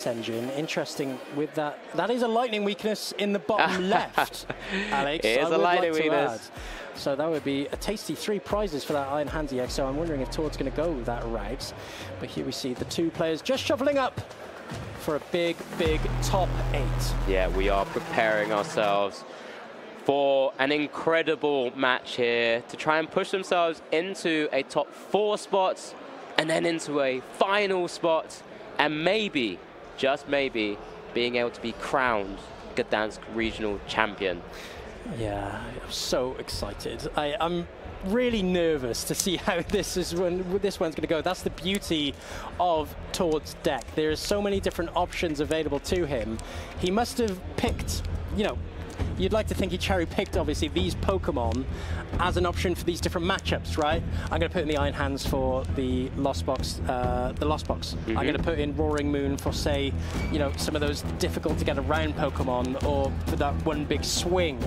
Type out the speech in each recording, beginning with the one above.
engine. Interesting with that. That is a lightning weakness in the bottom left, Alex. It is a lightning weakness. So that would be a tasty 3 prizes for that Iron Hands EX. So I'm wondering if Tord's going to go that route. But here we see the 2 players just shuffling up for a big, big top 8. Yeah, we are preparing ourselves for an incredible match here to try and push themselves into a top 4 spot and then into a final spot and maybe, just maybe, being able to be crowned Gdańsk regional champion. Yeah, I'm so excited. I'm really nervous to see how this one's going to go. That's the beauty of Tord's deck. There are so many different options available to him. He must have picked, you know, you'd like to think he cherry-picked, obviously, these Pokemon as an option for these different matchups, right? I'm going to put in the Iron Hands for the Lost Box. I'm going to put in Roaring Moon for, say, you know, some of those difficult-to-get-around Pokemon, or for that one big swing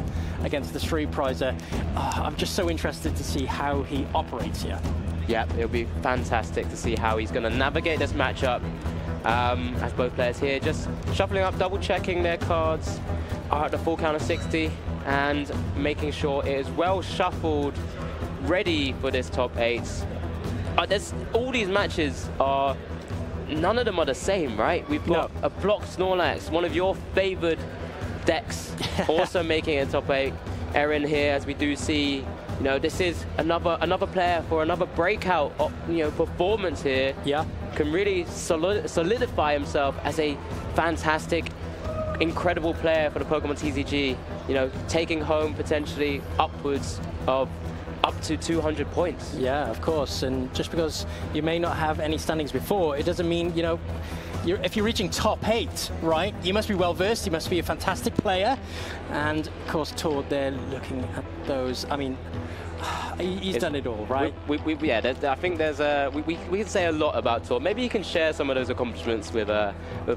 against the Street Prizer. I'm just so interested to see how he operates here. Yeah, it'll be fantastic to see how he's going to navigate this matchup. As both players here just shuffling up, double-checking their cards are at the full count of 60 and making sure it is well shuffled, ready for this top 8. All these matches are, none of them are the same, right? We've got a blocked Snorlax, one of your favored decks, also making it top 8. Erin here, as we do see, you know, this is another player for another breakout, you know, performance here. Yeah, can really solidify himself as a fantastic, incredible player for the Pokemon TCG. You know, taking home potentially upwards of up to 200 points. Yeah, of course. And just because you may not have any standings before, it doesn't mean, you know, if you're reaching top 8, right, you must be well versed, you must be a fantastic player. And of course, Tord, they're looking at those. I mean, he's done it all, right? Yeah, I think there's we can say a lot about Tord. Maybe you can share some of those accomplishments with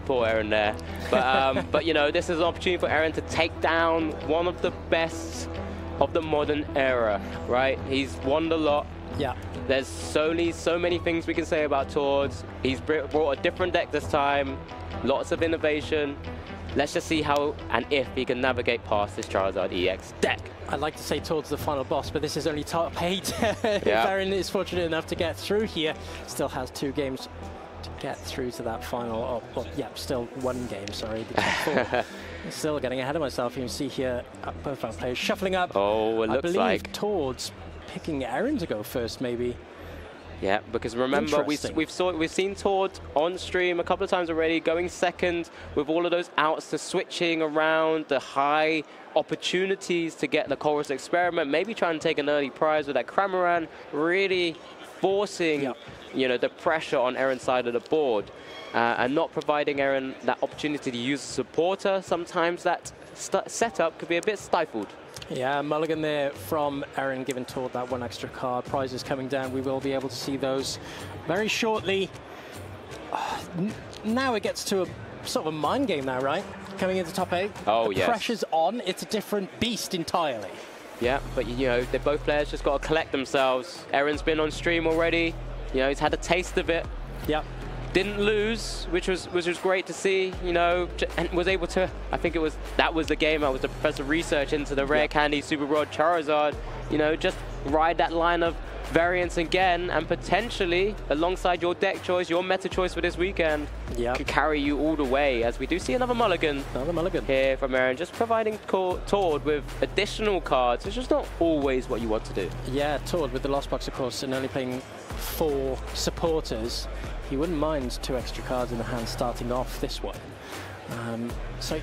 poor Erin there. But but you know, this is an opportunity for Erin to take down one of the best of the modern era, right? He's won a lot. Yeah. There's so many things we can say about Tord. He's brought a different deck this time. Lots of innovation. Let's just see how and if he can navigate past this Charizard EX deck. I'd like to say Tord's the final boss, but this is only top 8. If Erin is fortunate enough to get through here, still has 2 games to get through to that final. Oh, well, yeah, still 1 game, sorry. The top 4. Still getting ahead of myself. You can see here both our players shuffling up. Oh, it looks like I believe Tord's picking Erin to go first, maybe. Yeah, because remember, we've seen Tord on stream a couple of times already, going second with all of those outs, to switching around, the high opportunities to get the Chorus Experiment, maybe try and take an early prize with that Cramorant, really forcing you know, the pressure on Erin's side of the board, and not providing Erin that opportunity to use a supporter. Sometimes that setup could be a bit stifled. Yeah, mulligan there from Erin, giving Tord that 1 extra card. Prizes coming down. We will be able to see those very shortly. Now it gets to a sort of a mind game now, right? Coming into top 8. Oh, the yes. pressure's on. It's a different beast entirely. Yeah, but you know, both players just got to collect themselves. Erin's been on stream already. You know, he's had a taste of it. Yep. Didn't lose, which was great to see, you know, and was able to, I think that was the game, that was the Professor research into the Rare Candy Super Rod Charizard, you know, just ride that line of variants again, and potentially, alongside your deck choice, your meta choice for this weekend, could carry you all the way, as we do see another mulligan. Here from Erin, just providing Tord with additional cards, which is not always what you want to do. Yeah, Tord with the Lost Box, of course, and only playing 4 supporters. He wouldn't mind 2 extra cards in the hand starting off this one. So,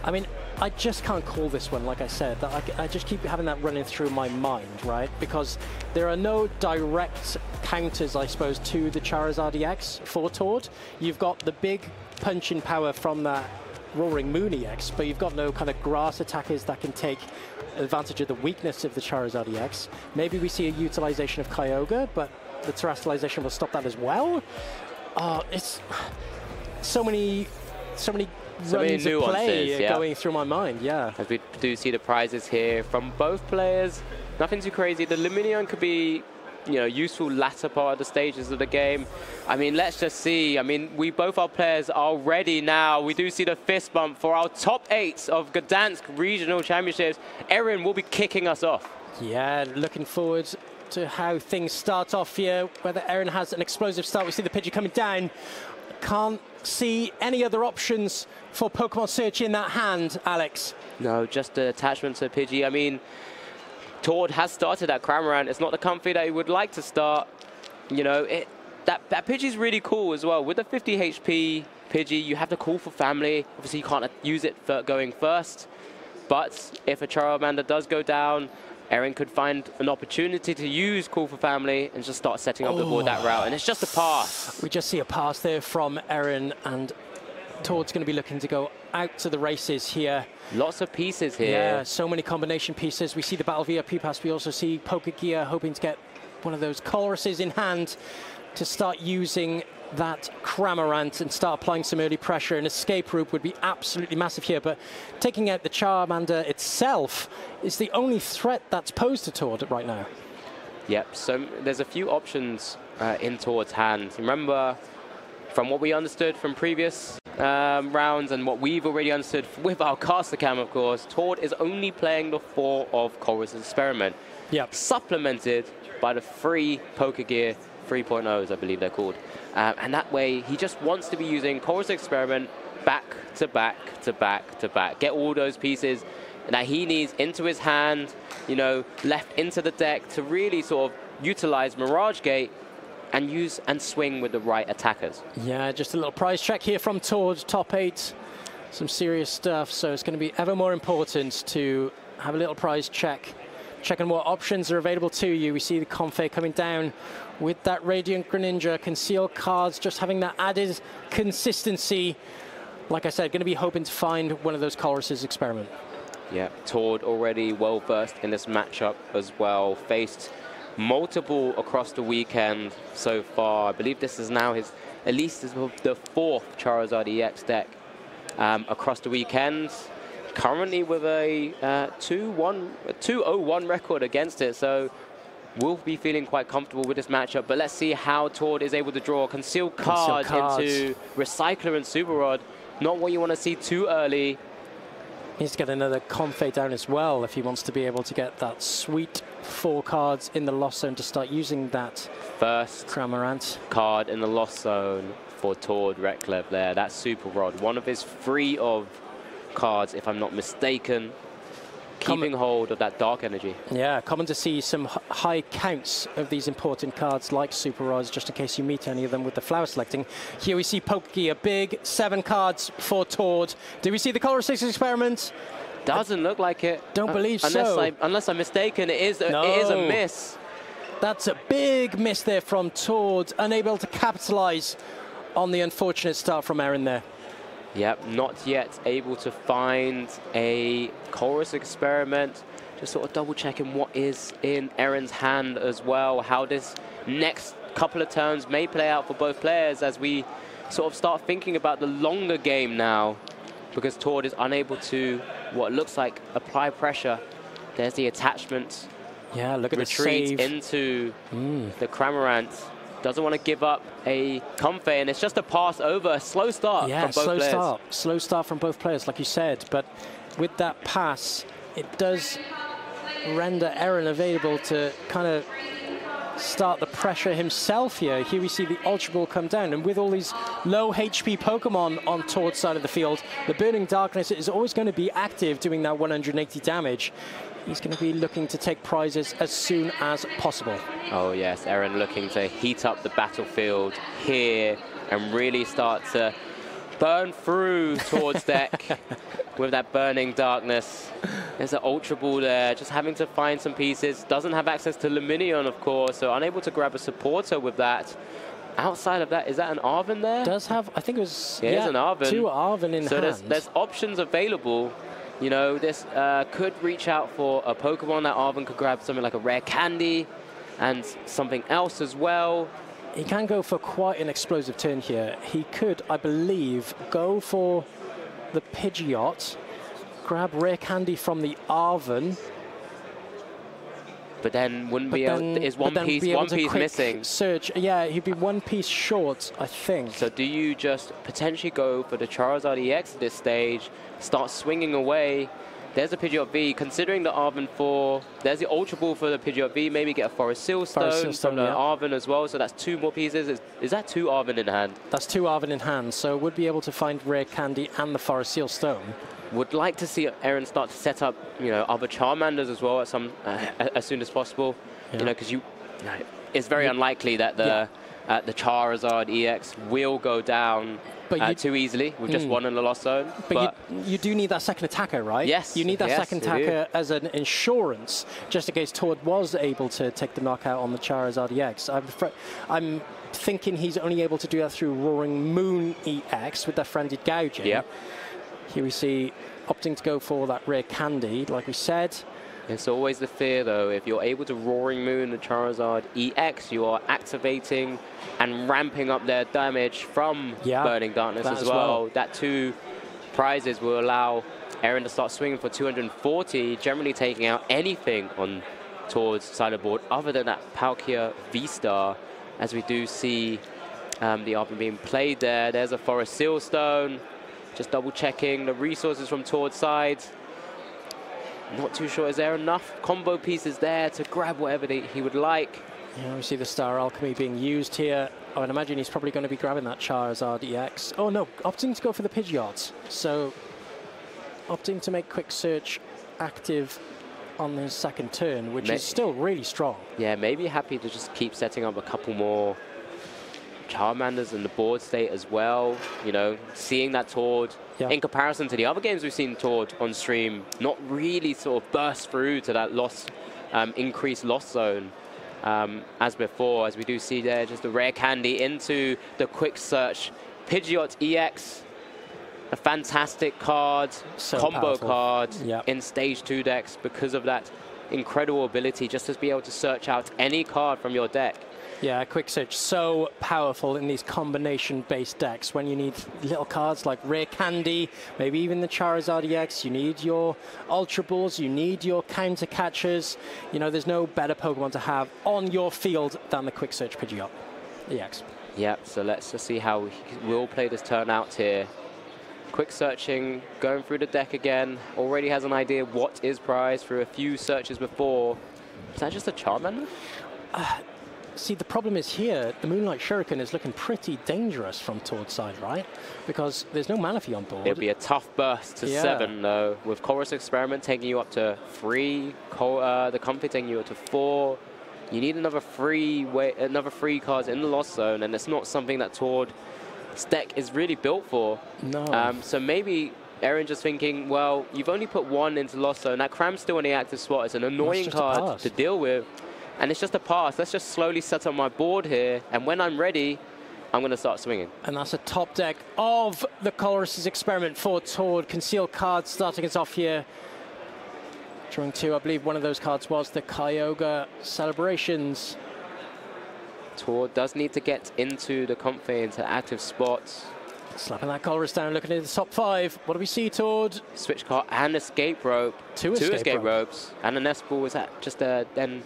I mean, I just can't call this one, like I said. I just keep having that running through my mind, right? Because there are no direct counters, I suppose, to the Charizard EX for Tord. You've got the big punch-in power from that Roaring Moon EX, but you've got no kind of grass attackers that can take advantage of the weakness of the Charizard EX. Maybe we see a utilization of Kyogre, but the terrestrialization will stop that as well. It's so many runs of play going through my mind, As we do see the prizes here from both players. Nothing too crazy. The Lumineon could be useful latter part of the stages of the game. I mean, let's just see. I mean, both our players are ready now. We do see the fist bump for our top 8 of Gdańsk Regional Championships. Erin will be kicking us off. Yeah, looking forward to how things start off here, whether Erin has an explosive start. We see the Pidgey coming down. Can't see any other options for Pokemon Search in that hand, Alex. No, just the attachment to Pidgey. I mean, Tord has started at Cramorant. It's not the comfy that he would like to start. That Pidgey's really cool as well. With the 50 HP Pidgey, you have the call for family. Obviously, you can't use it for going first. But if a Charmander does go down, Erin could find an opportunity to use Call for Family and just start setting up the board that route. And it's just a pass. We just see a pass there from Erin, and Tord's going to be looking to go out to the races here. Lots of pieces here. Yeah, so many combination pieces. We see the Battle VIP pass. We also see Pokegear hoping to get one of those Colruses in hand to start using that Cramorant and start applying some early pressure. An escape route would be absolutely massive here, but taking out the Charmander itself is the only threat that's posed to Tord right now. Yep, so there's a few options in Tord's hand. Remember, from what we understood from previous rounds and what we've already understood with our caster cam, of course, Tord is only playing the 4 of Colrus Experiment. Yep. Supplemented by the 3 Pokegear 3.0s, I believe they're called. And that way, he just wants to be using Colrus Experiment back to back to back to back. Get all those pieces that he needs into his hand, left into the deck to really sort of utilize Mirage Gate and use and swing with the right attackers. Yeah, just a little prize check here from Tord, top 8. Some serious stuff, so it's going to be ever more important to have a little prize check. Checking what options are available to you. We see the Comfey coming down with that Radiant Greninja. Concealed cards, just having that added consistency. Like I said, going to be hoping to find one of those Colrus's Experiment. Yeah, Tord already well versed in this matchup as well. Faced multiple across the weekend so far. I believe this is now at least the 4th Charizard EX deck across the weekend. Currently with a 2-0-1 record against it, so we'll be feeling quite comfortable with this matchup. But let's see how Tord is able to draw concealed cards into Recycler and Super Rod. Not what you want to see too early. He needs to get another Comfey down as well if he wants to be able to get that sweet 4 cards in the Lost Zone to start using that first Cramorant card in the Lost Zone for Tord Reklev there. That's Super Rod, one of his 3 of cards, if I'm not mistaken, keeping hold of that dark energy. Yeah, common to see some high counts of these important cards like Super Rods, just in case you meet any of them with the flower selecting. Here we see Pokegear, big 7 cards for Tord. Do we see the Color 6 Experiment? Doesn't look like it. Don't believe so. Unless I'm mistaken, it is a miss. That's a big miss there from Tord, unable to capitalize on the unfortunate start from Erin there. Yep, not yet able to find a Colrus Experiment. Just sort of double checking what is in Erin's hand as well, how this next couple of turns may play out for both players as we sort of start thinking about the longer game now, because Tord is unable to, what looks like, apply pressure. There's the attachment. Yeah, look at retreat the save into the Cramorant. Doesn't want to give up a Comfey, and it's just a pass over, a slow start from both players. Slow start from both players, like you said. But with that pass, it does render Erin available to kind of start the pressure himself here. Here we see the Ultra Ball come down, and with all these low HP Pokemon on Tord's side of the field, the Burning Darkness is always going to be active, doing that 180 damage. He's going to be looking to take prizes as soon as possible. Oh yes, Erin looking to heat up the battlefield here and really start to burn through Tord's deck with that Burning Darkness. There's an Ultra Ball there, just having to find some pieces. Doesn't have access to Luminion, of course, so unable to grab a supporter with that. Outside of that, is that an Arven there? Does have, I think it was, yeah, it's an Arven. 2 Arven in hand. So there's options available. You know, this could reach out for a Pokemon that Arven could grab, something like a rare candy and something else as well. He can go for quite an explosive turn here. He could, I believe, go for the Pidgeot, grab rare candy from the Arven. But then wouldn't be able, is one piece missing. Search, yeah, he'd be one piece short, I think. So do you just potentially go for the Charizard EX at this stage, start swinging away? There's a Pidgeot V, considering the Arven 4. There's the Ultra Ball for the Pidgeot V, maybe get a Forest Seal Stone from the Arven as well. So that's 2 more pieces. Is that 2 Arven in hand? That's 2 Arven in hand, so would be able to find Rare Candy and the Forest Seal Stone. Would like to see Erin start to set up, you know, other Charmanders as well at as soon as possible. You know, because it's very unlikely that the Charizard EX will go down too easily with just 1 in the Lost Zone. But you do need that second attacker, right? Yes. You need that second attacker as an insurance, just in case Tord was able to take the knockout on the Charizard EX. I'm thinking he's only able to do that through Roaring Moon EX with that Frenzied Gouging. Yep. Here we see opting to go for that Rare Candy, like we said. It's always the fear, though. If you're able to Roaring Moon the Charizard EX, you are activating and ramping up their damage from Burning Darkness as well. That 2 prizes will allow Erin to start swinging for 240, generally taking out anything on Tord's side of the board other than that Palkia V-Star, as we do see the Arven being played there. There's a Forest Seal Stone. Just double checking the resources from Tord's side. Not too sure, is there enough combo pieces there to grab whatever he would like? Yeah, we see the Star Alchemy being used here. I would imagine he's probably going to be grabbing that Charizard EX. Oh no, opting to go for the Pidgeot. So, opting to make Quick Search active on his second turn, which is still really strong. Yeah, maybe happy to just keep setting up a couple more Charmanders in the board state as well. You know, seeing that Tord, in comparison to the other games we've seen Tord on stream, not really sort of burst through to that increased Lost Zone as before, as we do see there, just the Rare Candy into the Quick Search. Pidgeot EX, a fantastic card, combo card in Stage 2 decks because of that incredible ability just to be able to search out any card from your deck. Yeah, Quick Search, so powerful in these combination-based decks when you need little cards like Rare Candy, maybe even the Charizard EX, you need your Ultra Balls, you need your counter catchers. You know, there's no better Pokemon to have on your field than the Quick Search Pidgeot EX. Yeah, so let's just see how he will play this turn out here. Quick searching, going through the deck again, already has an idea what is prized through a few searches before. Is that just a Charmander? See, the problem is here, the Moonlight Shuriken is looking pretty dangerous from Tord's side, right? Because there's no Manaphy on board. It'll be a tough burst to 7, though, with Chorus Experiment taking you up to 3, the Comfy taking you up to 4. You need another free cards in the Lost Zone, and it's not something that Tord's deck is really built for. No. So maybe Erin just thinking, well, you've only put 1 into Lost Zone. That Cram's still in the active spot. It's an annoying card to deal with. And it's just a pass. Let's just slowly set up my board here. And when I'm ready, I'm going to start swinging. And that's a top deck of the Colress's Experiment for Tord. Concealed cards starting us off here. Drawing 2, I believe one of those cards was the Kyogre Celebrations. Tord does need to get into the Comfy, into active spots. Slapping that Colress down, looking at the top 5. What do we see, Tord? Switch card and Escape Rope. Two escape ropes. And a Nest Ball. Is that just then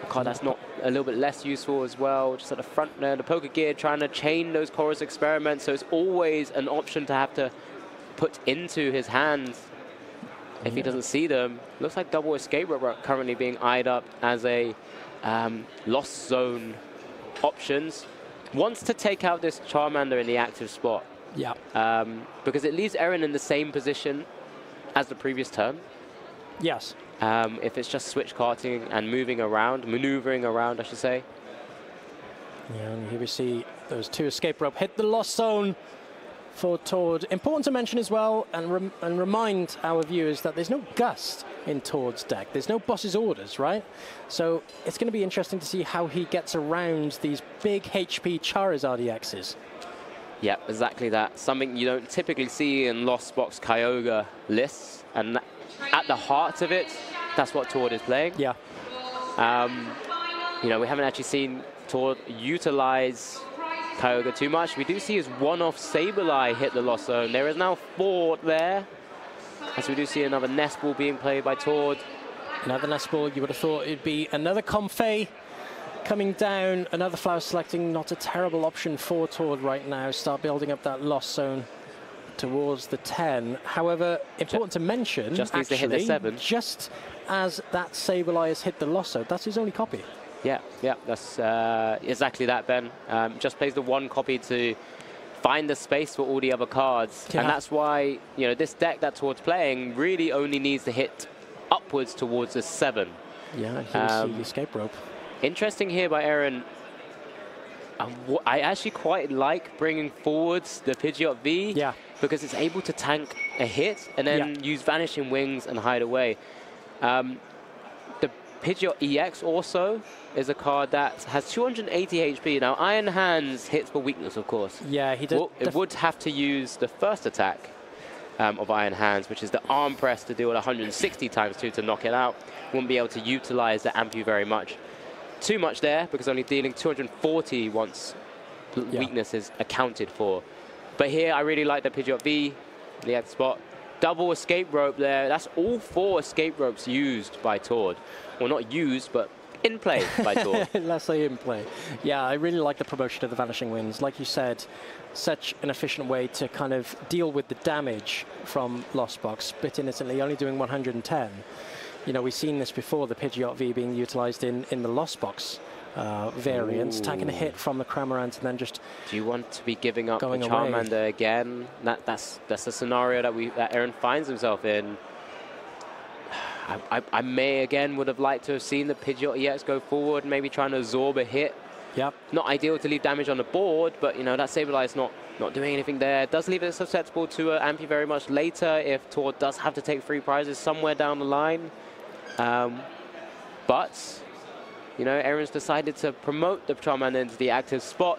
a card that's not a little bit less useful as well? Just at the front there, the Poké Gear trying to chain those Chorus Experiments. So it's always an option to have to put into his hands if he doesn't see them. Looks like double Escape Rope currently being eyed up as a Lost Zone options. Wants to take out this Charmander in the active spot. Yeah. Because it leaves Erin in the same position as the previous turn. Yes. If it's just switch karting and maneuvering around, I should say. Yeah, and here we see those 2 Escape Rope hit the Lost Zone for Tord. Important to mention as well, and remind our viewers that there's no Gust in Tord's deck. There's no Boss's Orders, right? So it's going to be interesting to see how he gets around these big HP Charizard EXs. Yeah, exactly that. Something you don't typically see in Lost Box Kyogre lists, and at the heart of it, that's what Tord is playing. Yeah. You know, we haven't actually seen Tord utilize Kyogre too much. We do see his one-off Sableye hit the Lost Zone. There is now 4 there, as we do see another Nest Ball being played by Tord. Another nest ball. You would have thought it'd be another Comfey coming down. Another flower selecting. Not a terrible option for Tord right now. Start building up that lost zone towards the 10. However, important to mention, just needs to hit the 7. Just as that Sableye has hit the lost zone, that's his only copy. Yeah, that's exactly that, Ben. Just plays the 1 copy to find the space for all the other cards. Yeah. And that's why, you know, this deck that Tord's playing really only needs to hit upwards towards the 7. Yeah, here's the escape rope. Interesting here by Erin. I actually quite like bringing forwards the Pidgeot V. Yeah. Because it's able to tank a hit and then use Vanishing Wings and hide away. The Pidgeot EX also is a card that has 280 HP. Now, Iron Hands hits for weakness, of course. Yeah, he does. It would have to use the first attack of Iron Hands, which is the arm press to deal 160 times 2 to knock it out. Wouldn't be able to utilize the Ampu very much. Too much there, because only dealing 240 once weakness is accounted for. But here, I really like the Pidgeot V, the X spot. Double escape rope there. That's all 4 escape ropes used by Tord. Well, not used, but in play by Tord. Let's say in play. Yeah, I really like the promotion of the Vanishing Winds. Like you said, such an efficient way to kind of deal with the damage from Lost Box. Bit innocently, only doing 110. You know, we've seen this before, the Pidgeot V being utilized in the Lost Box variants, taking a hit from the Cramorant and then just... Do you want to be giving up the Charmander again? That's the scenario that Erin finds himself in. I may again would have liked to have seen the Pidgeot EX go forward, maybe trying to absorb a hit. Yep. Not ideal to leave damage on the board, but you know that Sableye is not doing anything there. It does leave it susceptible to Ampi very much later if Tord does have to take 3 prizes somewhere down the line. But you know, Erin's decided to promote the Charmander into the active spot.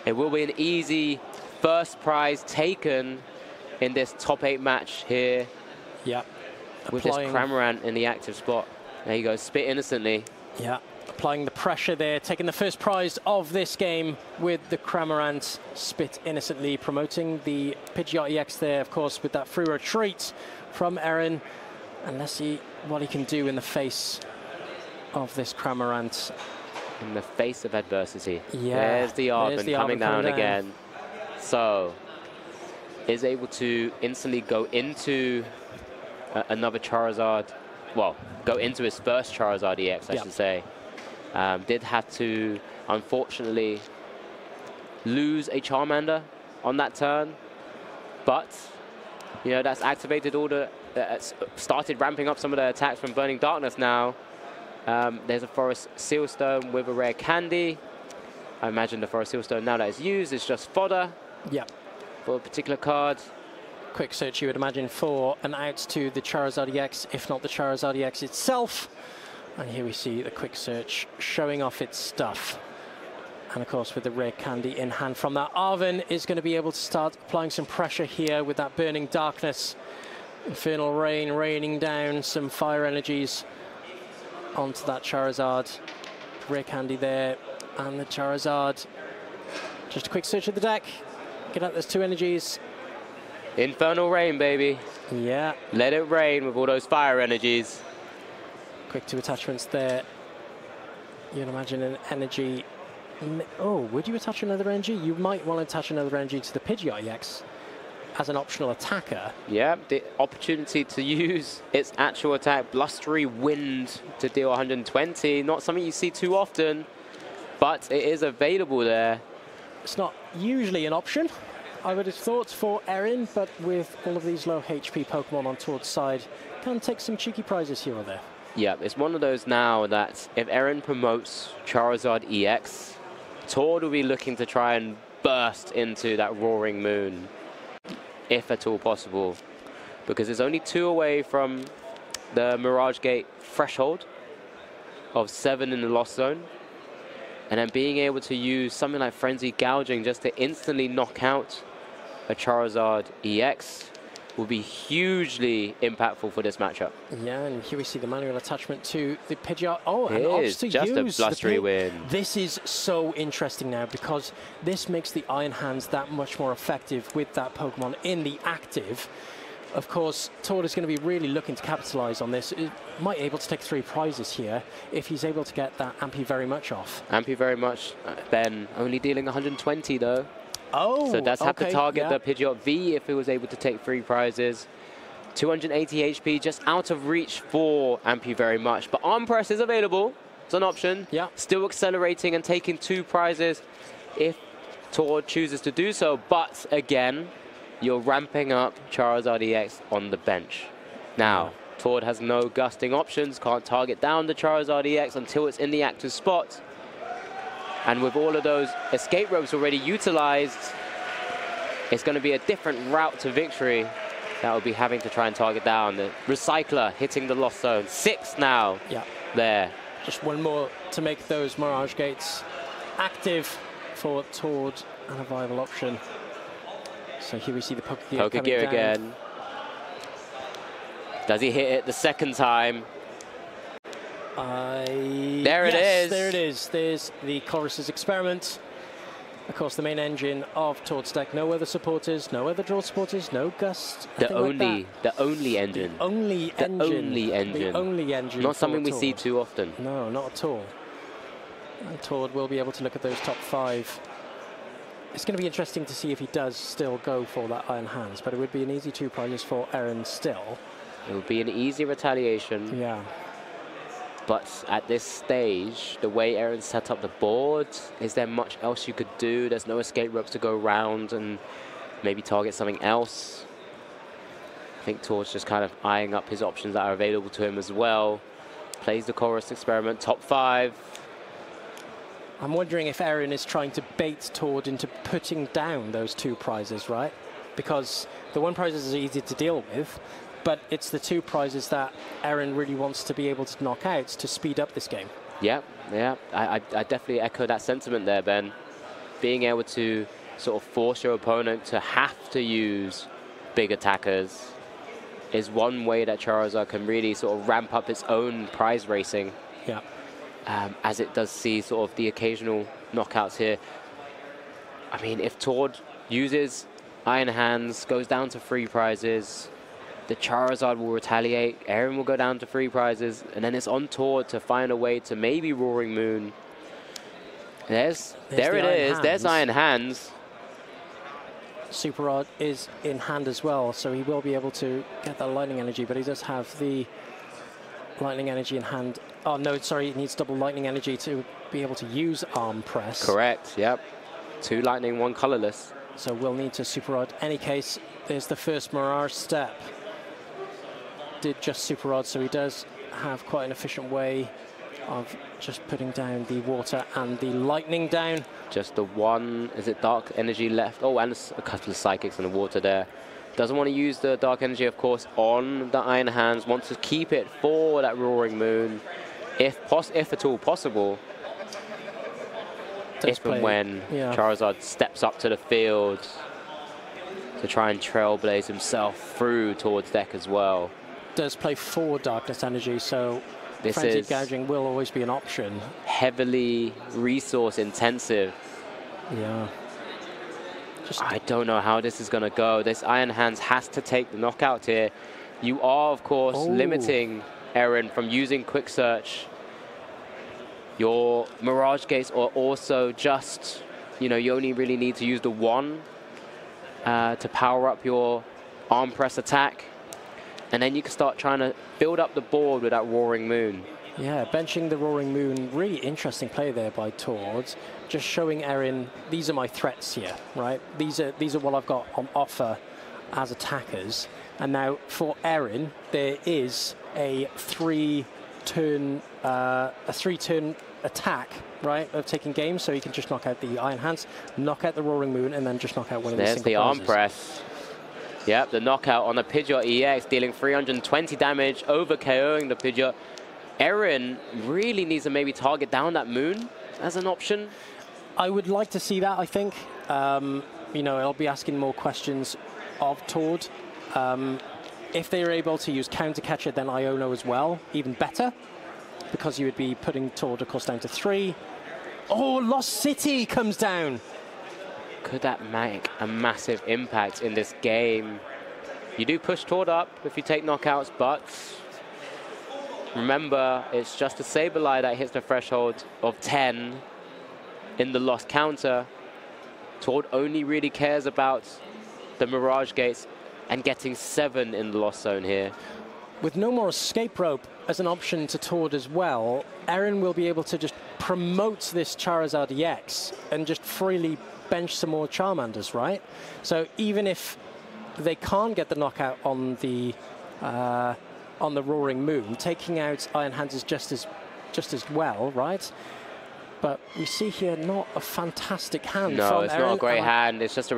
It will be an easy first prize taken in this top 8 match here. Yeah. With this Cramorant in the active spot. There you go, spit innocently. Yeah, applying the pressure there, taking the first prize of this game with the Cramorant, spit innocently, promoting the Pidgeot EX there, of course, with that free retreat from Erin. And let's see what he can do in the face of this Cramorant. In the face of adversity. Yeah. There's the Arven coming down again. So, is able to instantly go into another Charizard. Well, go into his first Charizard EX, I should say. Did have to, unfortunately, lose a Charmander on that turn. But, you know, that's activated all the... started ramping up some of the attacks from Burning Darkness now. There's a Forest Sealstone with a rare candy. I imagine the Forest Sealstone, now that it's used, is just fodder for a particular card. Quick search, you would imagine, for an out to the Charizard EX, if not the Charizard EX itself. And here we see the quick search showing off its stuff. And of course, with the rare candy in hand from that, Arven is going to be able to start applying some pressure here with that Burning Darkness. Infernal Rain raining down some fire energies onto that Charizard. Rare candy there, and the Charizard. Just a quick search of the deck. Get out those 2 energies. Infernal Rain, baby. Yeah. Let it rain with all those fire energies. Quick 2 attachments there. You'd imagine an energy. Oh, would you attach another energy? You might want to attach another energy to the Pidgeot EX as an optional attacker. Yeah, the opportunity to use its actual attack, Blustery Wind, to deal 120. Not something you see too often, but it is available there. It's not usually an option, I would have thought, for Erin, but with all of these low HP Pokemon on Tord's side, can take some cheeky prizes here or there. Yeah, it's one of those now that if Erin promotes Charizard EX, Tord will be looking to try and burst into that Roaring Moon, if at all possible, because it's only 2 away from the Mirage Gate threshold of 7 in the Lost Zone. And then being able to use something like Frenzy Gouging just to instantly knock out a Charizard EX will be hugely impactful for this matchup. Yeah, and here we see the manual attachment to the Pidgeot. Oh, and it's just a Blustery Wind. This is so interesting now because this makes the Iron Hands that much more effective with that Pokemon in the active. Of course, Tord is going to be really looking to capitalise on this. He might be able to take 3 prizes here if he's able to get that Ampy very much off. Ampy very much, Ben, only dealing 120 though. Oh, so does have to target yeah. the Pidgeot V if he was able to take 3 prizes. 280 HP, just out of reach for Ampy very much. But Arm Press is available. It's an option. Yeah. Still accelerating and taking 2 prizes if Tord chooses to do so. But again, you're ramping up Charizard EX on the bench. Now, Tord has no gusting options, can't target down the Charizard EX until it's in the active spot. And with all of those escape ropes already utilized, it's going to be a different route to victory. That will be having to try and target down. The Recycler hitting the Lost Zone. 6 now. Yeah. There. Just one more to make those Mirage Gates active for Tord and a viable option. So here we see the Pokegear again. Does he hit it the second time? There it is. There it is. There's the Chorus's Experiment. Of course, the main engine of Tord's deck. No other supporters, no other draw supporters, no Gust. The only engine. The only engine. Not something we see too often. No, not at all. And Tord will be able to look at those top 5. It's going to be interesting to see if he does still go for that Iron Hands, but it would be an easy 2 prizes for Erin still. It would be an easy retaliation. Yeah. But at this stage, the way Erin set up the board, is there much else you could do? There's no escape ropes to go around and maybe target something else. I think Tord's just kind of eyeing up his options that are available to him as well. Plays the Chorus Experiment, top 5. I'm wondering if Erin is trying to bait Tord into putting down those 2 prizes, right? Because the 1 prize is easy to deal with, but it's the 2 prizes that Erin really wants to be able to knock out to speed up this game. Yeah, yeah. I definitely echo that sentiment there, Ben. Being able to sort of force your opponent to have to use big attackers is one way that Charizard can really sort of ramp up its own prize racing. Yeah. As it does see sort of the occasional knockouts here. I mean, if Tord uses Iron Hands, goes down to 3 prizes, the Charizard will retaliate, Erin will go down to 3 prizes, and then it's on Tord to find a way to maybe Roaring Moon. There it is, there's Iron Hands. Super Rod is in hand as well, so he will be able to get that Lightning Energy, but he does have the Lightning Energy in hand. Oh, no, sorry, he needs double Lightning Energy to be able to use Arm Press. Correct, yep. 2 Lightning, 1 colorless. So we'll need to Super Rod. Any case, there's the first Mirage step. Did just Super Rod, so he does have quite an efficient way of just putting down the water and the lightning down. Just the 1, is it Dark Energy left? Oh, and a couple of Psychics in the water there. Doesn't want to use the Dark Energy, of course, on the Iron Hands. Wants to keep it for that Roaring Moon, if at all possible. If and when Charizard steps up to the field to try and trailblaze himself through Tord's deck as well. Does play 4 Darkness Energy, so this Frenzied is Gouging will always be an option. Heavily resource intensive. Yeah. I don't know how this is going to go. This Iron Hands has to take the knockout here. You are, of course, limiting Erin from using Quick Search. Your Mirage Gates are also just, you only really need to use the 1 to power up your Arm Press attack. And then you can start trying to build up the board with that Roaring Moon. Yeah, benching the Roaring Moon, really interesting play there by Tord. Just showing Erin, these are my threats here, right? These are what I've got on offer as attackers. And now for Erin, there is a 3-turn attack, right, of taking games, so he can just knock out the Iron Hands, knock out the Roaring Moon, and then just knock out one of the single prizes. There's the Arm Press. Yep, the knockout on the Pidgeot EX, dealing 320 damage, over KOing the Pidgeot. Erin really needs to maybe target down that Moon as an option. I would like to see that, I think. I'll be asking more questions of Tord. If they're able to use Counter Catcher, then Iono as well, even better, because you would be putting Tord, of course, down to 3. Oh, Lost City comes down. Could that make a massive impact in this game? You do push Tord up if you take knockouts, but remember, it's just a Sableye that hits the threshold of 10 in the lost counter. Tord only really cares about the Mirage Gates and getting 7 in the lost zone here. With no more escape rope as an option to Tord as well, Erin will be able to just promote this Charizard EX and just freely bench some more Charmanders, right? So even if they can't get the knockout on the Roaring Moon, taking out Iron Hands is just as well, right? But we see here not a fantastic hand. No, it's Erin. not a great hand. It's just a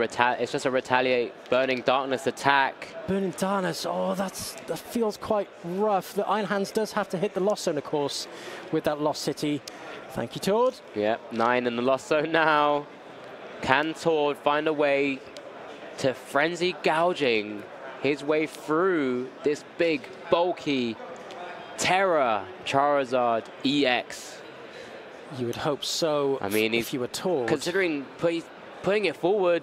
retaliate Burning Darkness attack. Burning Darkness. Oh, that feels quite rough. The Iron Hands does have to hit the Lost Zone, of course, with that Lost City. Thank you, Tord. Yep, 9 in the Lost Zone now. Can Tord find a way to Frenzy Gouging his way through this big, bulky Terra Charizard EX? You would hope so. I mean, if you were Tord. Considering putting it forward,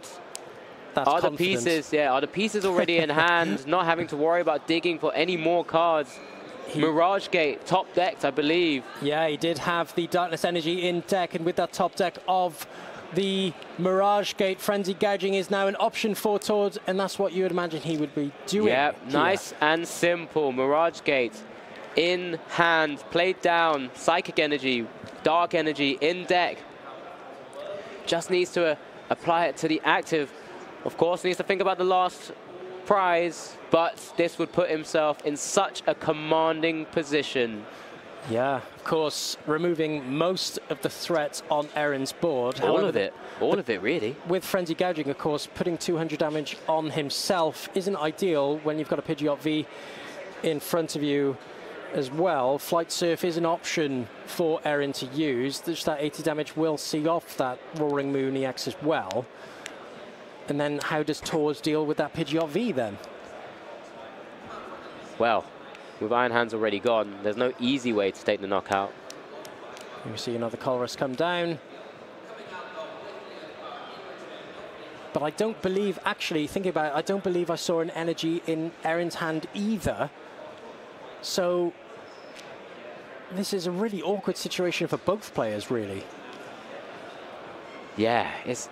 that's are the confident. pieces? Yeah, are the pieces already in hand? Not having to worry about digging for any more cards. Mirage Gate top decked, I believe. Yeah, he did have the Darkness Energy in deck, and with that top deck of the Mirage Gate, Frenzy Gouging is now an option for Tord, and that's what you would imagine he would be doing. Yeah, nice and simple. Mirage Gate in hand, played down, Psychic Energy, Dark Energy in deck. Just needs to apply it to the active. Of course, needs to think about the last prize, but this would put himself in such a commanding position. Yeah, of course, removing most of the threats on Erin's board. All of it really. With Frenzy Gouging, of course, putting 200 damage on himself isn't ideal when you've got a Pidgeot V in front of you as well. Flight Surf is an option for Erin to use. Just that 80 damage will see off that Roaring Moon EX as well. And then how does Tord deal with that Pidgeot V then? Well, with Iron Hands already gone, there's no easy way to take the knockout. We see another Colress come down. But I don't believe, actually, thinking about it, I don't believe I saw an energy in Erin's hand either. So this is a really awkward situation for both players, really. Yeah, it's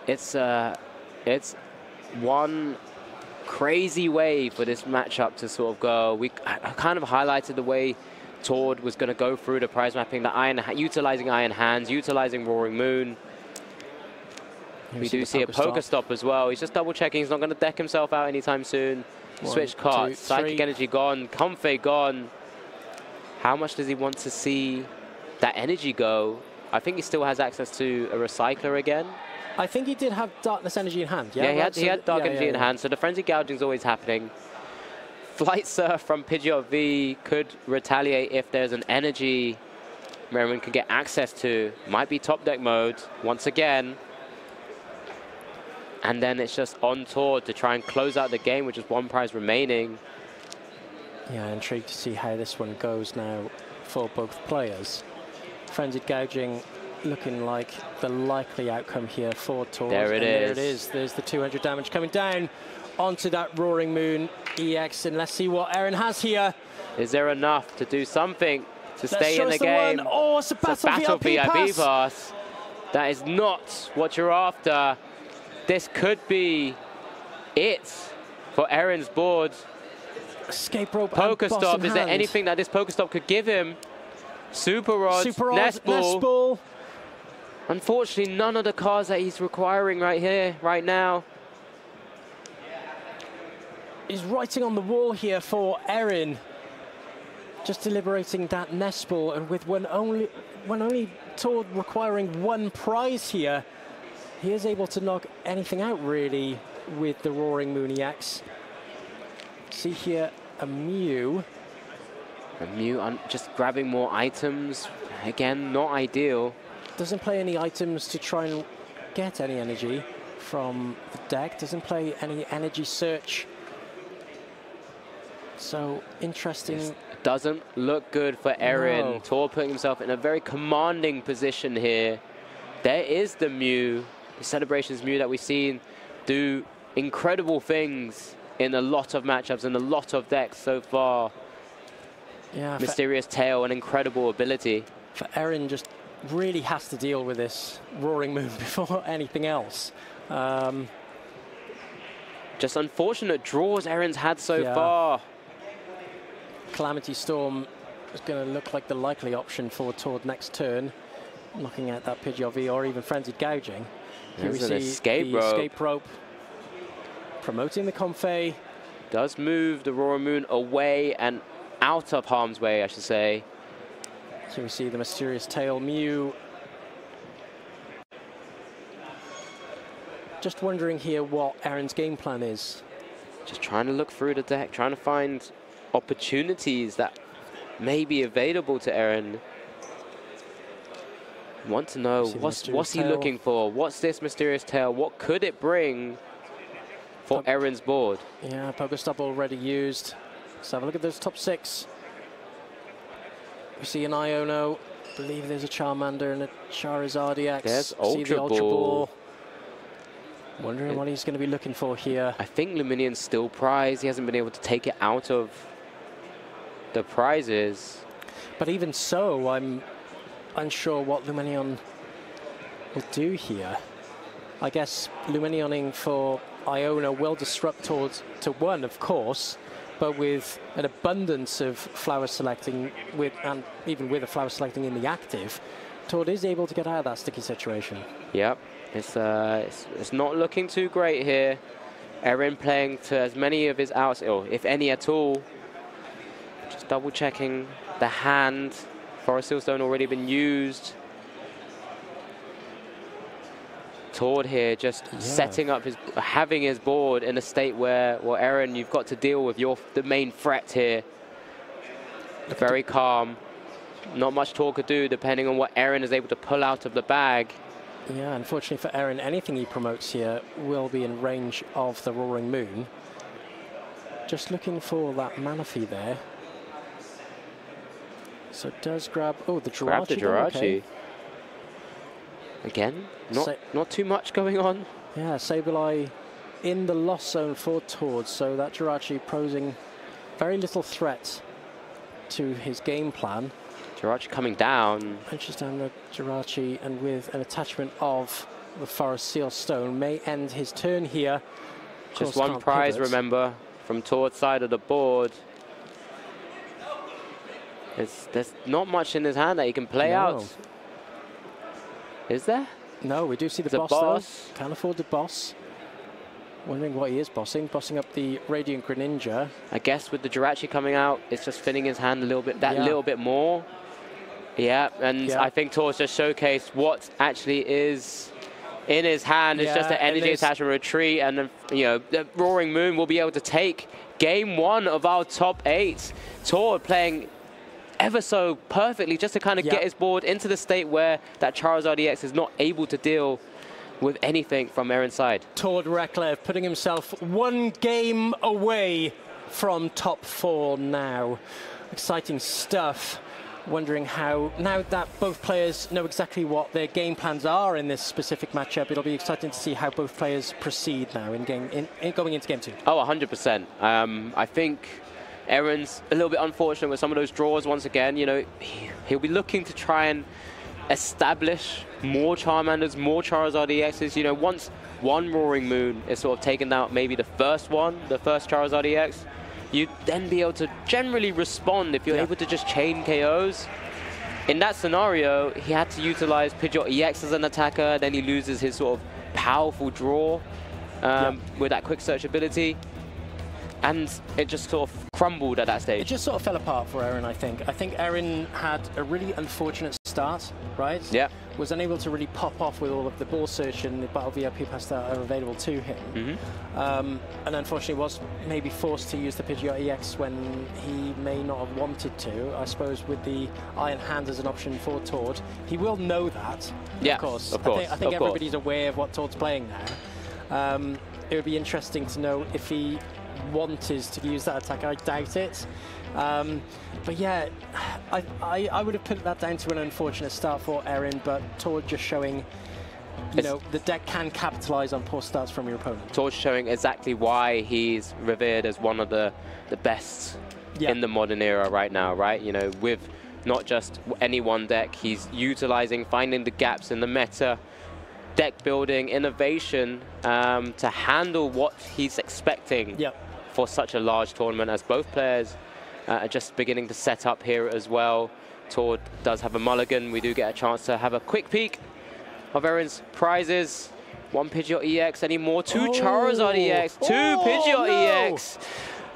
one crazy way for this matchup to sort of go. I kind of highlighted the way Tord was going to go through the prize mapping, utilizing Iron Hands, utilizing Roaring Moon. We do see a Pokestop as well. He's just double checking. He's not going to deck himself out anytime soon. Switch cards. Psychic Energy gone. Comfey gone. How much does he want to see that energy go? I think he still has access to a Recycler again. I think he did have Darkness Energy in hand. Yeah, he had Dark Energy in hand, so the Frenzy Gouging is always happening. Flight Surf from Pidgeot V could retaliate if there's an energy Merriman can get access to. Might be top deck mode once again. And then it's just on Tord to try and close out the game with just one prize remaining. Yeah, intrigued to see how this one goes now for both players. Frenzied Gouging looking like the likely outcome here for Tord. There it is. There it is. There's the 200 damage coming down onto that Roaring Moon EX. And let's see what Erin has here. Is there enough to do something to stay in the game? Oh, it's a Battle VIP pass. That is not what you're after. This could be it for Erin's board. Escape rope. Pokestop. Is there anything that this Pokestop could give him? Super Rod, Nest Ball. Unfortunately, none of the cards that he's requiring right here, right now. He's writing on the wall here for Erin. Just deliberating that Nest Ball, and with when only Tord requiring one prize here, he is able to knock anything out really with the Roaring Moon EX. See here a Mew. A Mew just grabbing more items. Again, not ideal. Doesn't play any items to try and get any energy from the deck. Doesn't play any energy search. So interesting. This doesn't look good for Erin. No. Tord putting himself in a very commanding position here. There is the Mew, the Celebrations Mew that we've seen do incredible things in a lot of matchups and a lot of decks so far. Yeah, Mysterious Tail, an incredible ability. For Erin, just really has to deal with this Roaring Moon before anything else. Just unfortunate draws Erin's had so far. Calamity Storm is going to look like the likely option for Tord next turn, knocking out that Pidgeot or even Frenzied Gouging. Here we see the escape rope, promoting the Comfey. Does move the Roaring Moon away and out of harm's way, I should say. Here we see the Mysterious Tail Mew. Just wondering here what Erin's game plan is. Just trying to look through the deck, trying to find opportunities that may be available to Erin. Want to know what's he looking for? What's this Mysterious Tail? What could it bring for Erin's board? Yeah, Pokestop already used. Let's have a look at those top 6. We see an Iono. I believe there's a Charmander and a Charizard EX. There's see the Ultra Ball. Wondering what he's going to be looking for here. I think Luminion's still prize. He hasn't been able to take it out of the prizes. But even so, I'm unsure what Luminion will do here. I guess Luminioning for Iono will disrupt towards to 1, of course, but with an abundance of flower selecting, and even with a flower selecting in the active, Tord is able to get out of that sticky situation. Yep, it's not looking too great here. Erin playing to as many of his outs, or if any at all. Just double checking the hand. Forest Sealstone already been used. Tord here just setting up having his board in a state where, well, Erin, you've got to deal with the main threat here. Very calm. Not much Tord could do depending on what Erin is able to pull out of the bag. Yeah, unfortunately for Erin, anything he promotes here will be in range of the Roaring Moon. Just looking for that Manaphy there. So it does grab, oh, the Jirachi. Grab the Jirachi. Okay. Again, not too much going on. Yeah, Sableye in the loss zone for Tord, so that Jirachi posing very little threat to his game plan. Jirachi coming down. Punches down the Jirachi, and with an attachment of the Forest Sealstone, may end his turn here. Just one prize, pivot. Remember, from Tord's side of the board. There's not much in his hand that he can play out. Is there? No, we do see the boss. Can't afford the boss. Wondering what he is bossing. Bossing up the Radiant Greninja. I guess with the Jirachi coming out, it's just filling his hand a little bit, little bit more. Yeah, and I think Tord's just showcased what actually is in his hand. It's just an energy attachment retreat, and then, you know, the Roaring Moon will be able to take game 1 of our top 8. Tord playing ever so perfectly just to kind of get his board into the state where that Charizard EX is not able to deal with anything from Erin's side. Tord Reklev putting himself 1 game away from top 4 now. Exciting stuff. Wondering how, now that both players know exactly what their game plans are in this specific matchup, it'll be exciting to see how both players proceed now in going into game 2. Oh, 100%. I think Erin's a little bit unfortunate with some of those draws once again. You know, he'll be looking to try and establish more Charmanders, more Charizard EXs. You know, once one Roaring Moon is sort of taken out, maybe the first Charizard EX, you'd then be able to generally respond if you're able to just chain KOs. In that scenario, he had to utilize Pidgeot EX as an attacker, then he loses his sort of powerful draw with that quick search ability. And it just sort of crumbled at that stage. It just sort of fell apart for Erin, I think. I think Erin had a really unfortunate start, right? Yeah. Was unable to really pop off with all of the ball search and the battle VIP pass that are available to him. And unfortunately was maybe forced to use the Pidgeot EX when he may not have wanted to. I suppose with the Iron Hand as an option for Tord. He will know that, of course. I think everybody's aware of what Tord's playing now. It would be interesting to know if he wanted to use that attack. I doubt it. But yeah, I would have put that down to an unfortunate start for Erin, but Tord just showing you know, the deck can capitalize on poor starts from your opponent. Torch showing exactly why he's revered as one of the best in the modern era right now, right? You know, with not just any one deck, he's utilizing, finding the gaps in the meta, deck building, innovation to handle what he's expecting for such a large tournament, as both players are just beginning to set up here as well. Tord does have a mulligan. We do get a chance to have a quick peek of Erin's prizes. 1 Pidgeot EX, any more? 2 Charizard EX, 2 Pidgeot EX.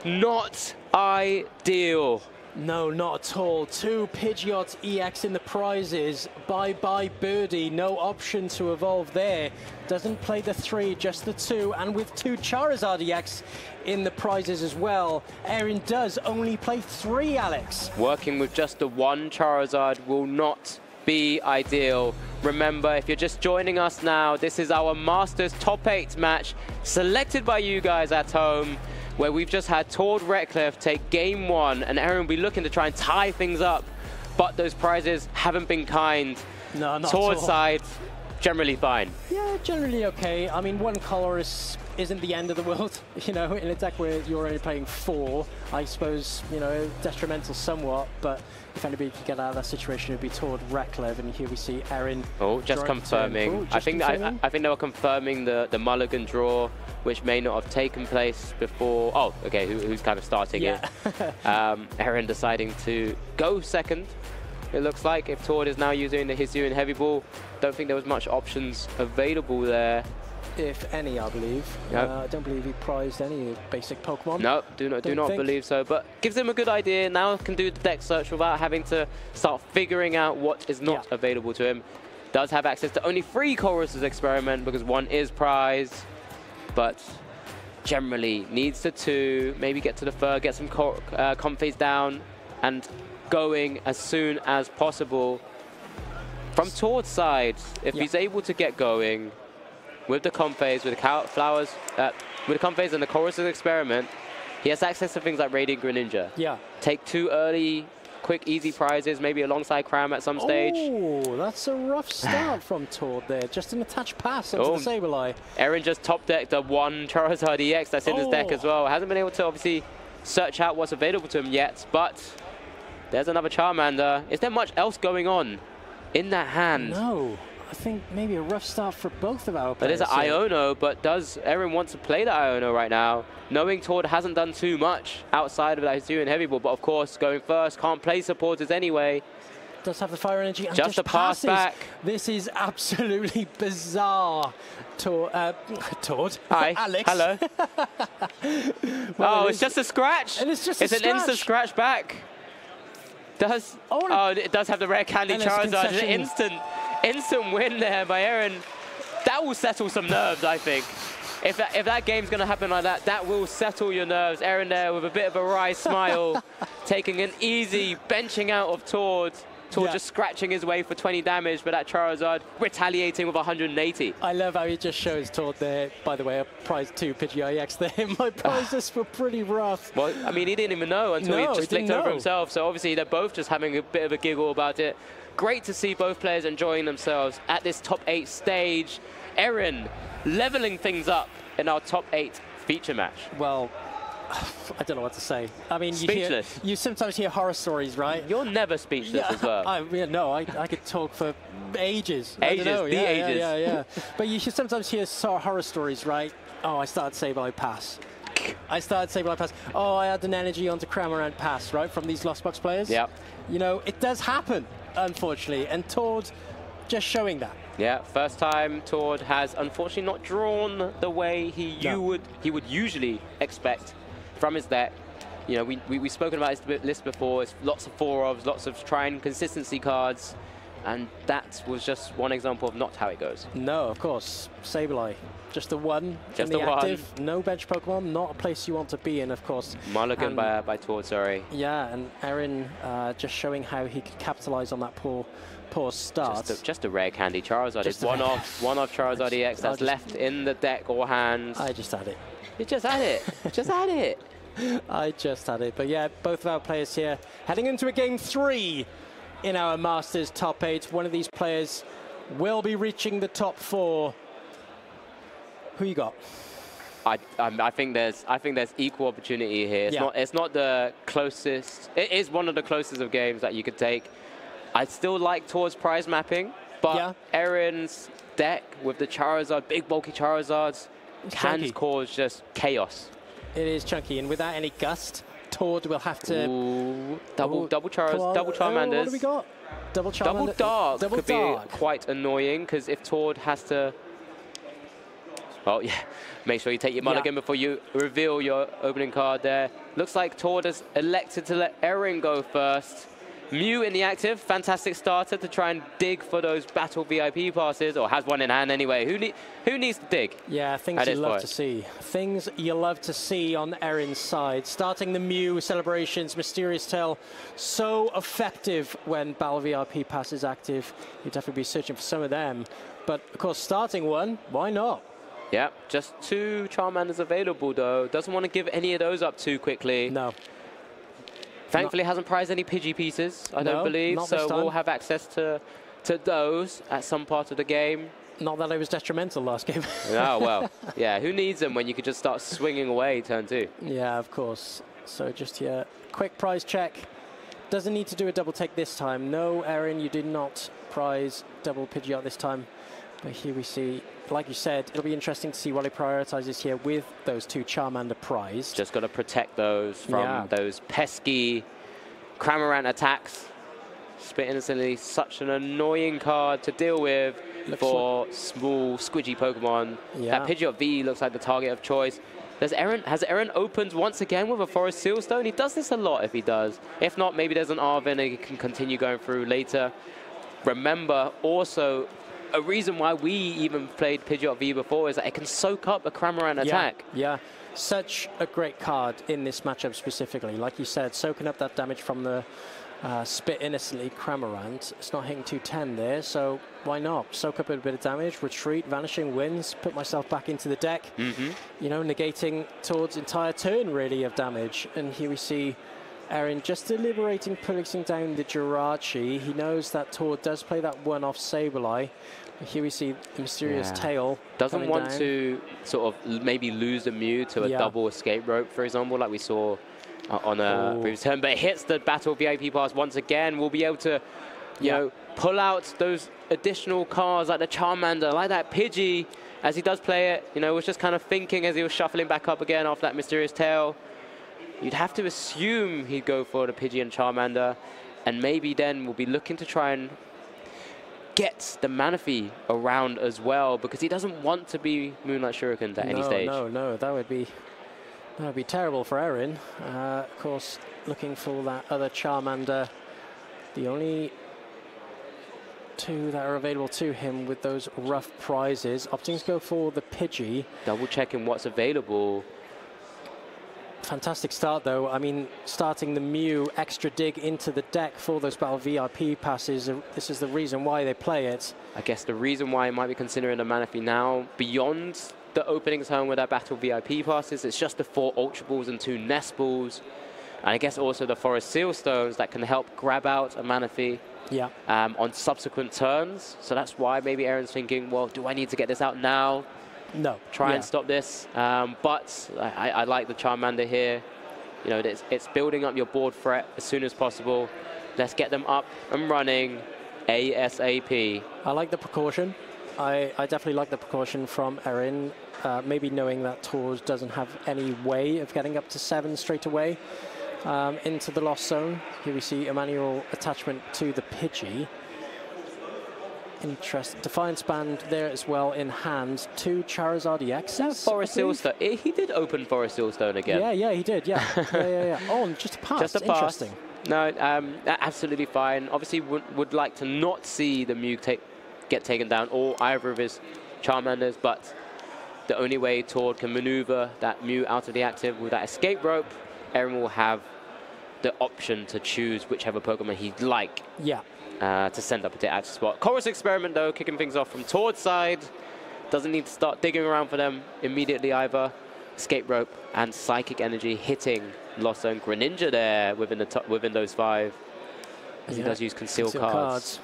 Not ideal. No, not at all. 2 Pidgeot EX in the prizes. Bye-bye Birdie. No option to evolve there. Doesn't play the 3, just the 2. And with 2 Charizard EX in the prizes as well, Erin does only play 3, Alex. Working with just the 1 Charizard will not be ideal. Remember, if you're just joining us now, this is our Masters Top 8 match, selected by you guys at home, where we've just had Tord Reklev take game 1, and Erin will be looking to try and tie things up, but those prizes haven't been kind. No, not Tord's side, generally fine. Yeah, generally okay. I mean, 1 color isn't the end of the world, you know, in a deck where you're only playing 4, I suppose, you know, detrimental somewhat, but if anybody could get out of that situation, it would be Tord Reklev, and here we see Erin. Oh, just confirming. I think they were confirming the mulligan draw, which may not have taken place before. Oh, okay, who's kind of starting it? Erin deciding to go second. It looks like if Tord is now using the Hisuian Heavy Ball, don't think there was much options available there. If any, I believe. I don't believe he prized any basic Pokemon. No, do not believe so. But gives him a good idea. Now can do the deck search without having to start figuring out what is not available to him. Does have access to only 3 choruses experiment because 1 is prized, but generally needs the 2. Maybe get to the 3rd, get some comp phase down, and going as soon as possible. From Tord's side, if he's able to get going with the comp phase, with the flowers, with the comp phase and the choruses experiment, he has access to things like Radiant Greninja. Take 2 early, quick, easy prizes, maybe alongside Cram at some stage. Oh, that's a rough start from Tord there. Just an attached pass onto the Sableye. Erin just top decked a 1 Charizard EX that's in his deck as well. Hasn't been able to obviously search out what's available to him yet, but there's another Charmander. Is there much else going on in that hand? No. I think maybe a rough start for both of our players. That is an Iono, but does Erin want to play the Iono right now? Knowing Tord hasn't done too much outside of that Hisuian Heavy Ball, but of course, going first, can't play supporters anyway. Does have the fire energy and just a pass back. This is absolutely bizarre. Tord. Hi. Alex. Hello. Well, it's just a scratch. And it's just an instant scratch back. It does have the rare candy Charizard. Instant win there by Erin. That will settle some nerves, I think. If that game's going to happen like that, that will settle your nerves. Erin there with a bit of a wry smile, taking an easy benching out of Tord. Tord just scratching his way for 20 damage, but that Charizard retaliating with 180. I love how he just shows Tord there. By the way, a prize 2 Pidgeot EX there. My prizes were pretty rough. Well, I mean, he didn't even know until he just flicked over himself. So obviously, they're both just having a bit of a giggle about it. Great to see both players enjoying themselves at this top 8 stage. Erin leveling things up in our top 8 feature match. Well, I don't know what to say. I mean, you sometimes hear horror stories, right? You're never speechless as well. I could talk for ages. Ages, ages. Yeah. But you should sometimes hear horror stories, right? Oh, I started Sableye pass. Oh, I had an energy onto Cramorant pass, right, from these Lost Box players. Yeah. You know, it does happen, unfortunately, and Tord just showing that. Yeah, first time Tord has unfortunately not drawn the way he would usually expect from his deck. You know, we've spoken about this list before. It's lots of 4-ofs, lots of trying consistency cards, and that was just one example of not how it goes. No, of course, Sableye. Just the 1 in the active, no bench Pokemon, not a place you want to be in, of course. Mulligan by Tord, sorry. Yeah, and Erin just showing how he could capitalize on that poor start. Just a rare candy Charizard. It's one off Charizard EX that's left in the deck or hands. I just had it. You just had it. Just had it. I just had it. But yeah, both of our players here heading into a game 3 in our Masters top 8. One of these players will be reaching the top 4. Who you got? I think there's equal opportunity here. It's not the closest. It is one of the closest of games that you could take. I still like towards prize mapping, but Erin's deck with the Charizard, big bulky Charizards, can cause just chaos. It is chunky, and without any gust, Tord will have to... Ooh, double Charmanders. What do we got? Double Charmander. Double Dark could be quite annoying, because if Tord has to... Oh, yeah. Make sure you take your mulligan before you reveal your opening card there. Looks like Tord has elected to let Erin go first. Mew in the active, fantastic starter to try and dig for those battle VIP passes, or has one in hand anyway. Who needs to dig? Yeah, things you love to see. Things you love to see on Erin's side. Starting the Mew celebrations, Mysterious Tail, so effective when battle VIP pass is active. You'd definitely be searching for some of them. But of course, starting one, why not? Yeah, just 2 Charmanders available though. Doesn't want to give any of those up too quickly. No. Thankfully, hasn't prized any Pidgey pieces, I don't believe, so we'll have access to those at some part of the game. Not that it was detrimental last game. Oh, well, yeah, who needs them when you could just start swinging away turn 2? Yeah, of course. So just here, quick prize check. Doesn't need to do a double take this time. No, Erin, you did not prize double Pidgeot this time. But here we see, like you said, it'll be interesting to see what he prioritizes here with those 2 Charmander prized. Just got to protect those from those pesky Cramorant attacks. Spit Innocently, such an annoying card to deal with for small, squidgy Pokemon. That Pidgeot V looks like the target of choice. Has Erin opened once again with a Forest Sealstone? He does this a lot if he does. If not, maybe there's an Arvin and he can continue going through later. Remember, also, a reason why we even played Pidgeot V before is that it can soak up a Cramorant attack. Yeah, such a great card in this matchup specifically. Like you said, soaking up that damage from the Spit Innocently Cramorant. It's not hitting 210 there, so why not? Soak up a bit of damage, retreat, Vanishing Winds, put myself back into the deck. You know, negating Tord's entire turn, really, of damage. And here we see Erin just deliberating, putting down the Jirachi. He knows that Tord does play that one-off Sableye. Here we see the Mysterious Tail. Doesn't want to sort of maybe lose a Mew to a double escape rope, for example, like we saw on a previous turn. But it hits the battle VIP pass once again. We'll be able to, you know, pull out those additional cards like the Charmander, like that Pidgey, as he does play it. You know, was just kind of thinking as he was shuffling back up again after that Mysterious Tail. You'd have to assume he'd go for the Pidgey and Charmander, and maybe then we'll be looking to try and get the Manaphy around as well, because he doesn't want to be Moonlight Shuriken at any stage. No, that would be terrible for Erin. Of course, looking for that other Charmander. The only 2 that are available to him with those rough prizes. Opting to go for the Pidgey. Double checking what's available. Fantastic start, though. I mean, starting the Mew extra dig into the deck for those battle VIP passes. This is the reason why they play it. I guess the reason why I might be considering the Manaphy now, beyond the opening turn with our battle VIP passes, it's just the 4 Ultra Balls and 2 Nest Balls. And I guess also the Forest Sealstones that can help grab out a Manaphy on subsequent turns. So that's why maybe Erin's thinking, well, do I need to get this out now? No. Try and stop this. But I like the Charmander here. You know, it's building up your board threat as soon as possible. Let's get them up and running ASAP. I like the precaution. I definitely like the precaution from Erin. Maybe knowing that Tord doesn't have any way of getting up to 7 straight away into the Lost Zone. Here we see a manual attachment to the Pidgey. Defiance Band there as well in hand. 2 Charizard EXs. Forest Sealstone. He did open Forest Sealstone again. Yeah, he did. Yeah. Oh, and just a pass. Just a pass. Interesting. No, absolutely fine. Obviously, would like to not see the Mew get taken down, or either of his Charmanders, but the only way Tord can maneuver that Mew out of the active with that escape rope, Erin will have the option to choose whichever Pokemon he'd like. To send up a active spot. Chorus Experiment, though, kicking things off from Tord's side. Doesn't need to start digging around for them immediately either. Escape Rope and Psychic Energy hitting Lost Zone. Greninja there within those 5. As he does use Conceal cards.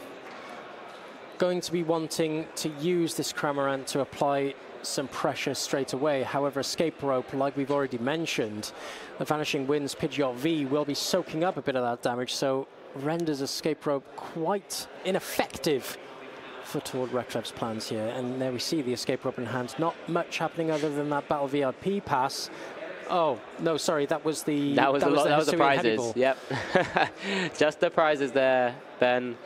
going to be wanting to use this Cramorant to apply some pressure straight away. However, Escape Rope, like we've already mentioned, the Vanishing Winds Pidgeot V will be soaking up a bit of that damage, so renders Escape Rope quite ineffective for toward Reklev's plans here. And there we see the Escape Rope in hand. Not much happening other than that Battle VIP pass. Oh, no, sorry, that was the prizes. Yep. Just the prizes there, Ben.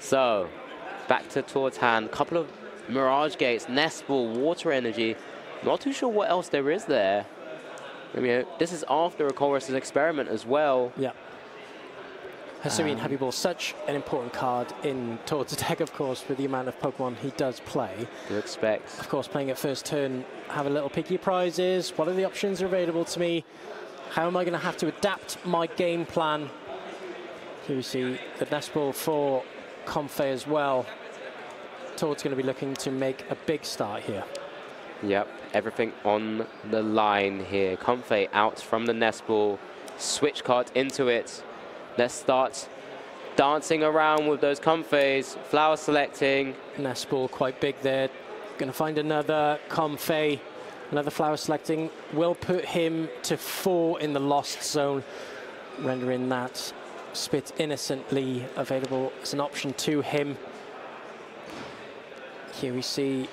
So, back to towards hand. Couple of Mirage Gates, Nest Ball, Water Energy. Not too sure what else there is there. I mean, this is after a Chorus's experiment as well. Yeah. Hisuian Heavy Ball, such an important card in Todd's deck, of course, with the amount of Pokemon he does play. You expect. Of course, playing at first turn, have a little picky prizes. What are the options available to me? How am I going to have to adapt my game plan? Here we see the Nest Ball for Comfey as well. Todd's going to be looking to make a big start here. Yep, everything on the line here. Comfey out from the Nest Ball, switch card into it. Let's start dancing around with those Comfeys, flower selecting. Nest Ball quite big there. Going to find another Comfey, another flower selecting. Will put him to 4 in the lost zone, rendering that Spit Innocently available as an option to him. Here we see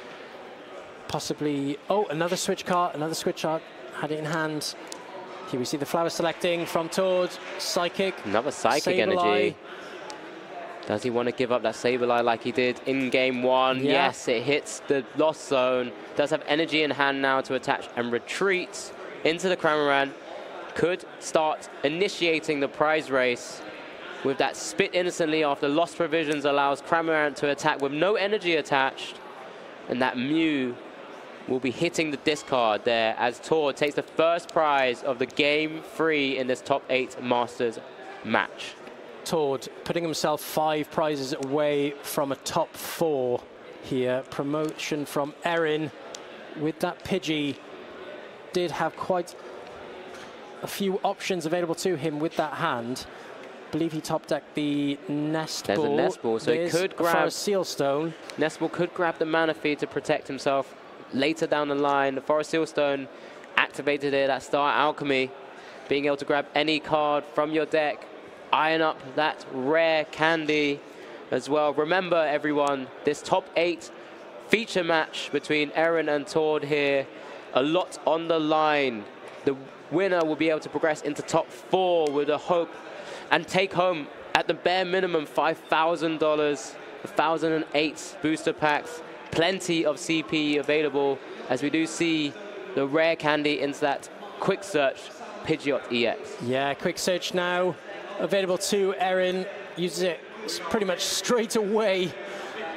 possibly, oh, another switch card, had it in hand. Here we see the flower selecting from Todd, Psychic. Another Psychic Sableye. energy. Does he want to give up that Sableye like he did in game 1? Yeah. Yes, it hits the lost zone. Does have energy in hand now to attach and retreat into the Cramorant. Could start initiating the prize race with that Spit Innocently after lost provisions allows Cramorant to attack with no energy attached. And that Mew will be hitting the discard there as Todd takes the first prize of the game 3 in this top 8 Masters match. Todd putting himself 5 prizes away from a top 4 here. Promotion from Erin with that Pidgey. Did have quite a few options available to him with that hand. I believe he top decked the Nest Ball. There's a Nest Ball, so he could grab a Sealstone. Nest Ball could grab the Mana Feed to protect himself later down the line. The Forest Sealstone activated it at Star Alchemy, being able to grab any card from your deck, iron up that rare candy as well. Remember, everyone, this top 8 feature match between Erin and Todd here, a lot on the line. The winner will be able to progress into top 4 with a hope and take home at the bare minimum $5,000, 1,008 booster packs, plenty of CP available as we do see the rare candy into that quick search Pidgeot EX. Yeah, quick search now available to Erin. Uses it pretty much straight away.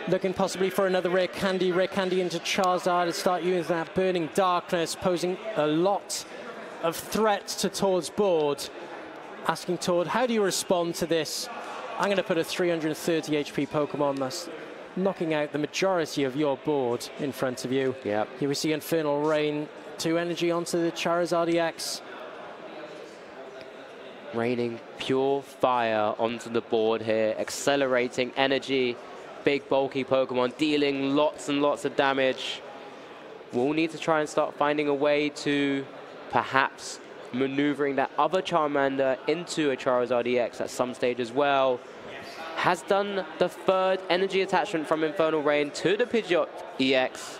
Looking possibly for another rare candy into Charizard and start using that Burning Darkness, posing a lot of threats to Todd's board. Asking Todd, how do you respond to this? I'm going to put a 330 HP Pokemon that's knocking out the majority of your board in front of you. Yep. Here we see Infernal Rain, 2 energy onto the Charizard EX. Raining pure fire onto the board here, accelerating energy. Big bulky Pokemon dealing lots and lots of damage. We'll need to try and start finding a way to perhaps maneuvering that other Charmander into a Charizard EX at some stage as well. Has done the 3rd energy attachment from Infernal Rain to the Pidgeot EX.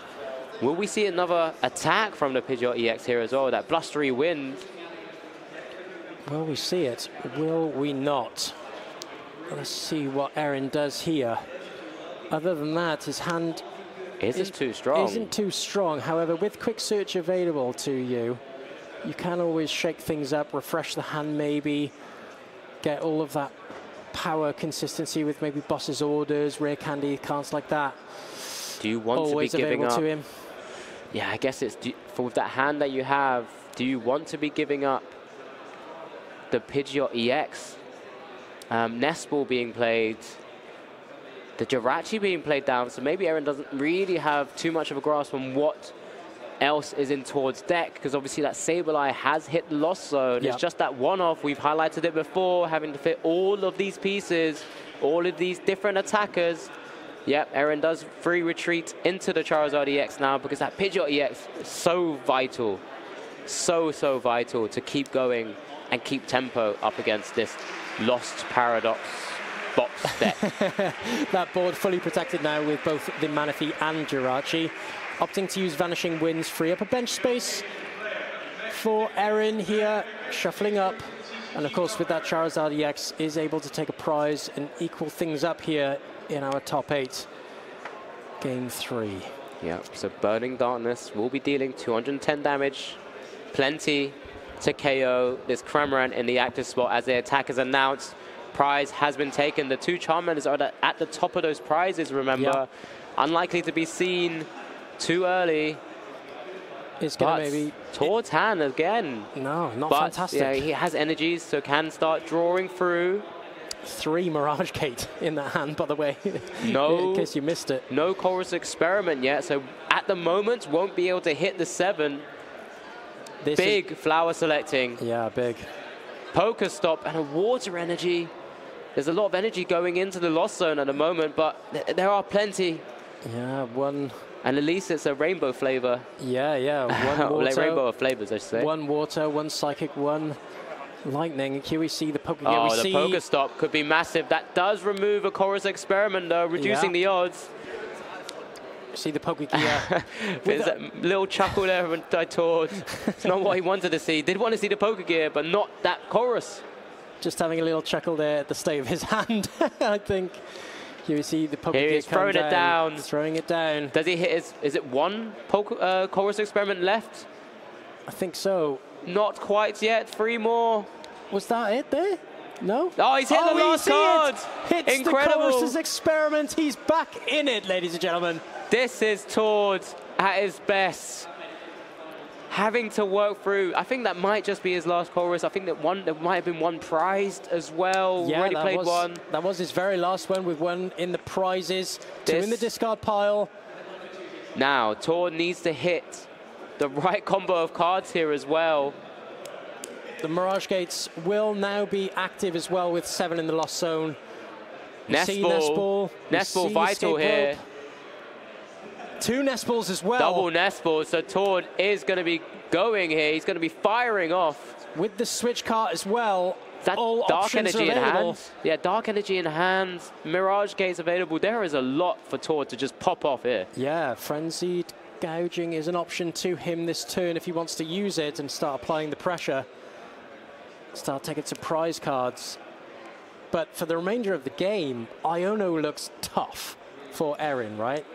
Will we see another attack from the Pidgeot EX here as well, that Blustery Wind? Will we see it? Will we not? Let's see what Erin does here. Other than that, his hand isn't too strong. Isn't too strong. However, with quick search available to you, you can always shake things up, refresh the hand maybe, get all of that power consistency with maybe Boss's Orders, rare candy, cards like that. Do you want always to be giving up? To him. Yeah, I guess it's for that hand that you have. Do you want to be giving up the Pidgeot EX? Nest Ball being played, the Jirachi being played down, so maybe Erin doesn't really have too much of a grasp on what else is in Todd's deck, because obviously that Sableye has hit the lost zone. Yep. It's just that one-off. We've highlighted it before, having to fit all of these pieces, all of these different attackers Yep, Erin does free retreat into the Charizard EX now because that Pidgeot EX is so vital. So vital to keep going and keep tempo up against this Lost Paradox box deck. That board fully protected now with both the Manaphy and Jirachi. Opting to use Vanishing Winds, free up a bench space for Erin here, shuffling up. And of course, with that Charizard EX, is able to take a prize and equal things up here in our top 8. Game 3. Yep, so Burning Darkness will be dealing 210 damage. Plenty to KO this Cramorant in the active spot as the attack is announced. Prize has been taken. The 2 Charmanders are at the top of those prizes, remember. Yep. Unlikely to be seen too early. It's going to maybe... towards hand again. No, not but, fantastic. Yeah, he has energies, so can start drawing through. 3 Mirage Gate in that hand, by the way. No, in case you missed it. No Chorus Experiment yet, so at the moment won't be able to hit the 7. This big flower selecting. Yeah, big. Poker Stop and a Water Energy. There's a lot of energy going into the Lost Zone at the moment, but there are plenty. Yeah, one... And at least it's a rainbow flavor. Yeah. One water. Rainbow of flavors, I should say. 1 water, 1 psychic, 1 lightning. Here we see the Poker. Oh, the Poker Stop could be massive. That does remove a Chorus Experiment, though, reducing the odds. See the Poker Gear. There's that little chuckle there from Tord. It's not what he wanted to see. Did want to see the Poker Gear, but not that Chorus. Just having a little chuckle there at the state of his hand, I think. Here we see the Poker Gear he's throwing it down. Throwing it down. Does he hit his... Is it 1 Chorus Experiment left? I think so. Not quite yet. 3 more. Was that it there? No? Oh, he's hit the last card. Hits Incredible. the Chorus Experiment. He's back in it, ladies and gentlemen. This is Tord at his best. Having to work through, I think that might just be his last Chorus. I think that there might have been 1 prized as well. Yeah, already played 1. That was his very last one, with 1 in the prizes, 2 in the discard pile. Now, Tord needs to hit the right combo of cards here as well. The Mirage Gates will now be active as well with 7 in the Lost Zone. Nestball vital here. 2 Nestballs as well. Double Nestball, so Tord is going to be going here. He's going to be firing off. With the switch cart as well. That all Dark Energy in hand. Yeah, Dark Energy in hand. Mirage Gates available. There is a lot for Tord to just pop off here. Yeah, Frenzied Gouging is an option to him this turn if he wants to use it and start applying the pressure. Start taking some prize cards. But for the remainder of the game, Iono looks tough for Erin, right?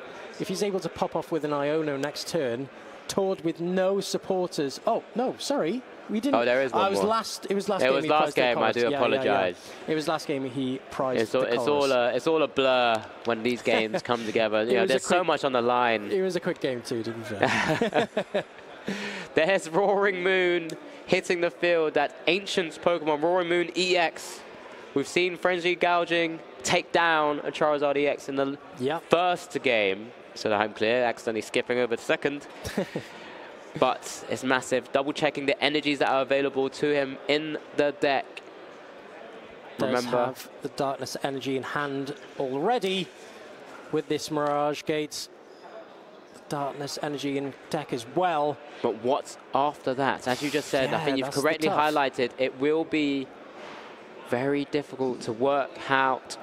If he's able to pop off with an Iono next turn, Tord with no supporters. Oh, no, sorry. We didn't. Oh, there is one more. It was last game. I do apologize. It was last game he prized it's all a blur when these games come together. You know, there's so much on the line. It was a quick game too, to be fair. There's Roaring Moon hitting the field. That Ancients Pokemon, Roaring Moon EX. We've seen Frenzied Gouging take down a Charizard EX in the first game. So I'm clear, accidentally skipping over the second. But it's massive. Double checking the energies that are available to him in the deck. Remember, have the Darkness Energy in hand already with this Mirage Gates. Darkness Energy in deck as well. But what's after that? As you just said, I think you've correctly highlighted, it will be very difficult to work out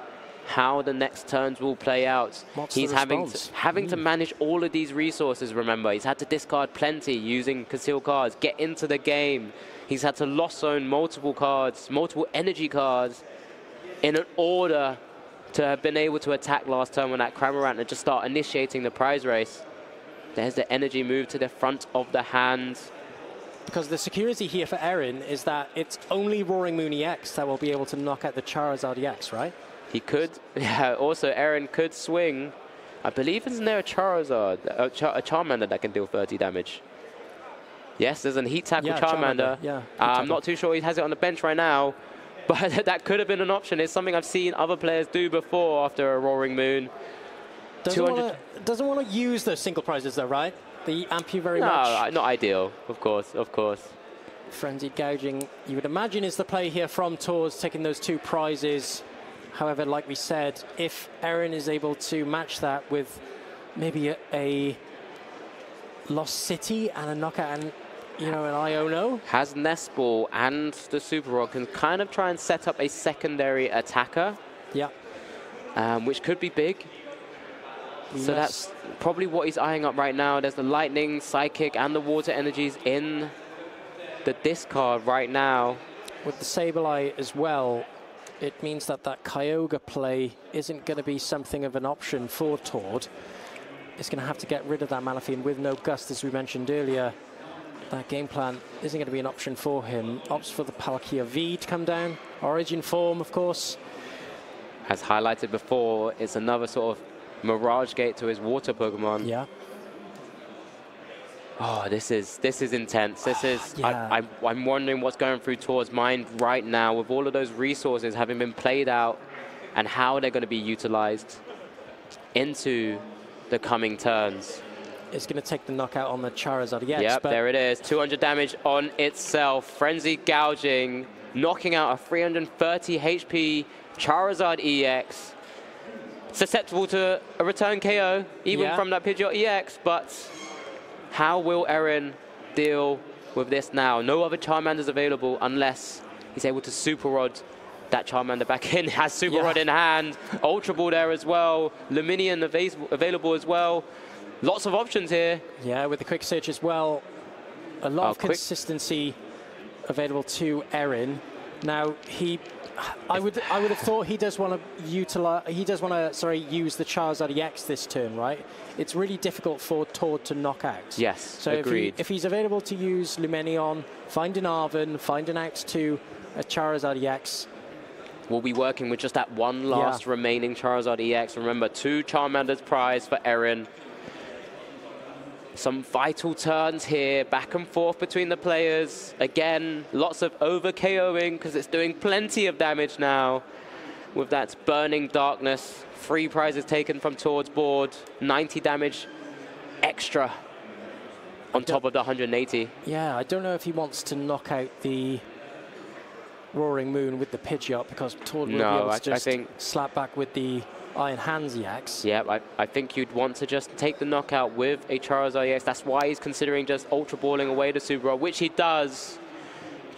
how the next turns will play out. He's having to manage all of these resources, remember. He's had to discard plenty using concealed cards, get into the game. He's had to Lost Zone multiple cards, multiple energy cards in order to have been able to attack last turn when that Cramorant and just start initiating the prize race. There's the energy move to the front of the hands. Because the security here for Erin is that it's only Roaring Moon EX that will be able to knock out the Charizard EX, right? He could. Yeah, also Erin could swing. I believe isn't there a Charizard, a Charmander that can deal 30 damage? Yes, there's a Heat Tackle Charmander. Yeah, I'm not too sure he has it on the bench right now, but that could have been an option. It's something I've seen other players do before after a Roaring Moon. Doesn't want to use those single prizes though, right? The amp you very much. No, not ideal, of course, of course. Frenzied Gouging, you would imagine, is the play here from Tord, taking those 2 prizes. However, like we said, if Erin is able to match that with maybe a Lost City and a knockout and, you know, an Iono. Has Nestball and the Super Rod can kind of try and set up a secondary attacker. Yeah. Which could be big. So that's probably what he's eyeing up right now. There's the Lightning, Psychic, and the Water Energies in the discard right now. With the Sableye as well, it means that that Kyogre play isn't going to be something of an option for Tord. It's going to have to get rid of that Malafine with no Gust, as we mentioned earlier. That game plan isn't going to be an option for him. Opts for the Palkia V to come down. Origin form, of course. As highlighted before, it's another sort of Mirage Gate to his water Pokemon. Yeah. Oh, this is intense. This is. Yeah. I'm wondering what's going through Tord's mind right now with all of those resources having been played out, and how they're going to be utilized into the coming turns. It's going to take the knockout on the Charizard EX. Yep, there it is. 200 damage on itself. Frenzy gouging, knocking out a 330 HP Charizard EX. Susceptible to a return KO, even from that Pidgeot EX, but how will Erin deal with this now? No other Charmanders available unless he's able to Super Rod that Charmander back in. Has Super Rod in hand. Ultra Ball there as well. Luminion available as well. Lots of options here. Yeah, with the Quick Search as well. A lot of consistency available to Erin. Now I would have thought he does want to utilize. He does want to use the Charizard EX this turn, right? It's really difficult for Tord to knock out. Yes, so agreed. if he's available to use Lumineon, find an Arven, find an out to a Charizard EX. We'll be working with just that one last remaining Charizard EX. Remember, 2 Charmanders prize for Erin. Some vital turns here, back and forth between the players. Again, lots of over-KOing because it's doing plenty of damage now with that Burning Darkness. 3 prizes taken from Tord's board. 90 damage extra on top of the 180. Yeah, I don't know if he wants to knock out the Roaring Moon with the Pidgeot because Tord will be able to just slap back with the Iron Hands EX. Yeah, I think you'd want to just take the knockout with a Charizard EX. That's why he's considering just Ultra Balling away the Super Rod, which he does.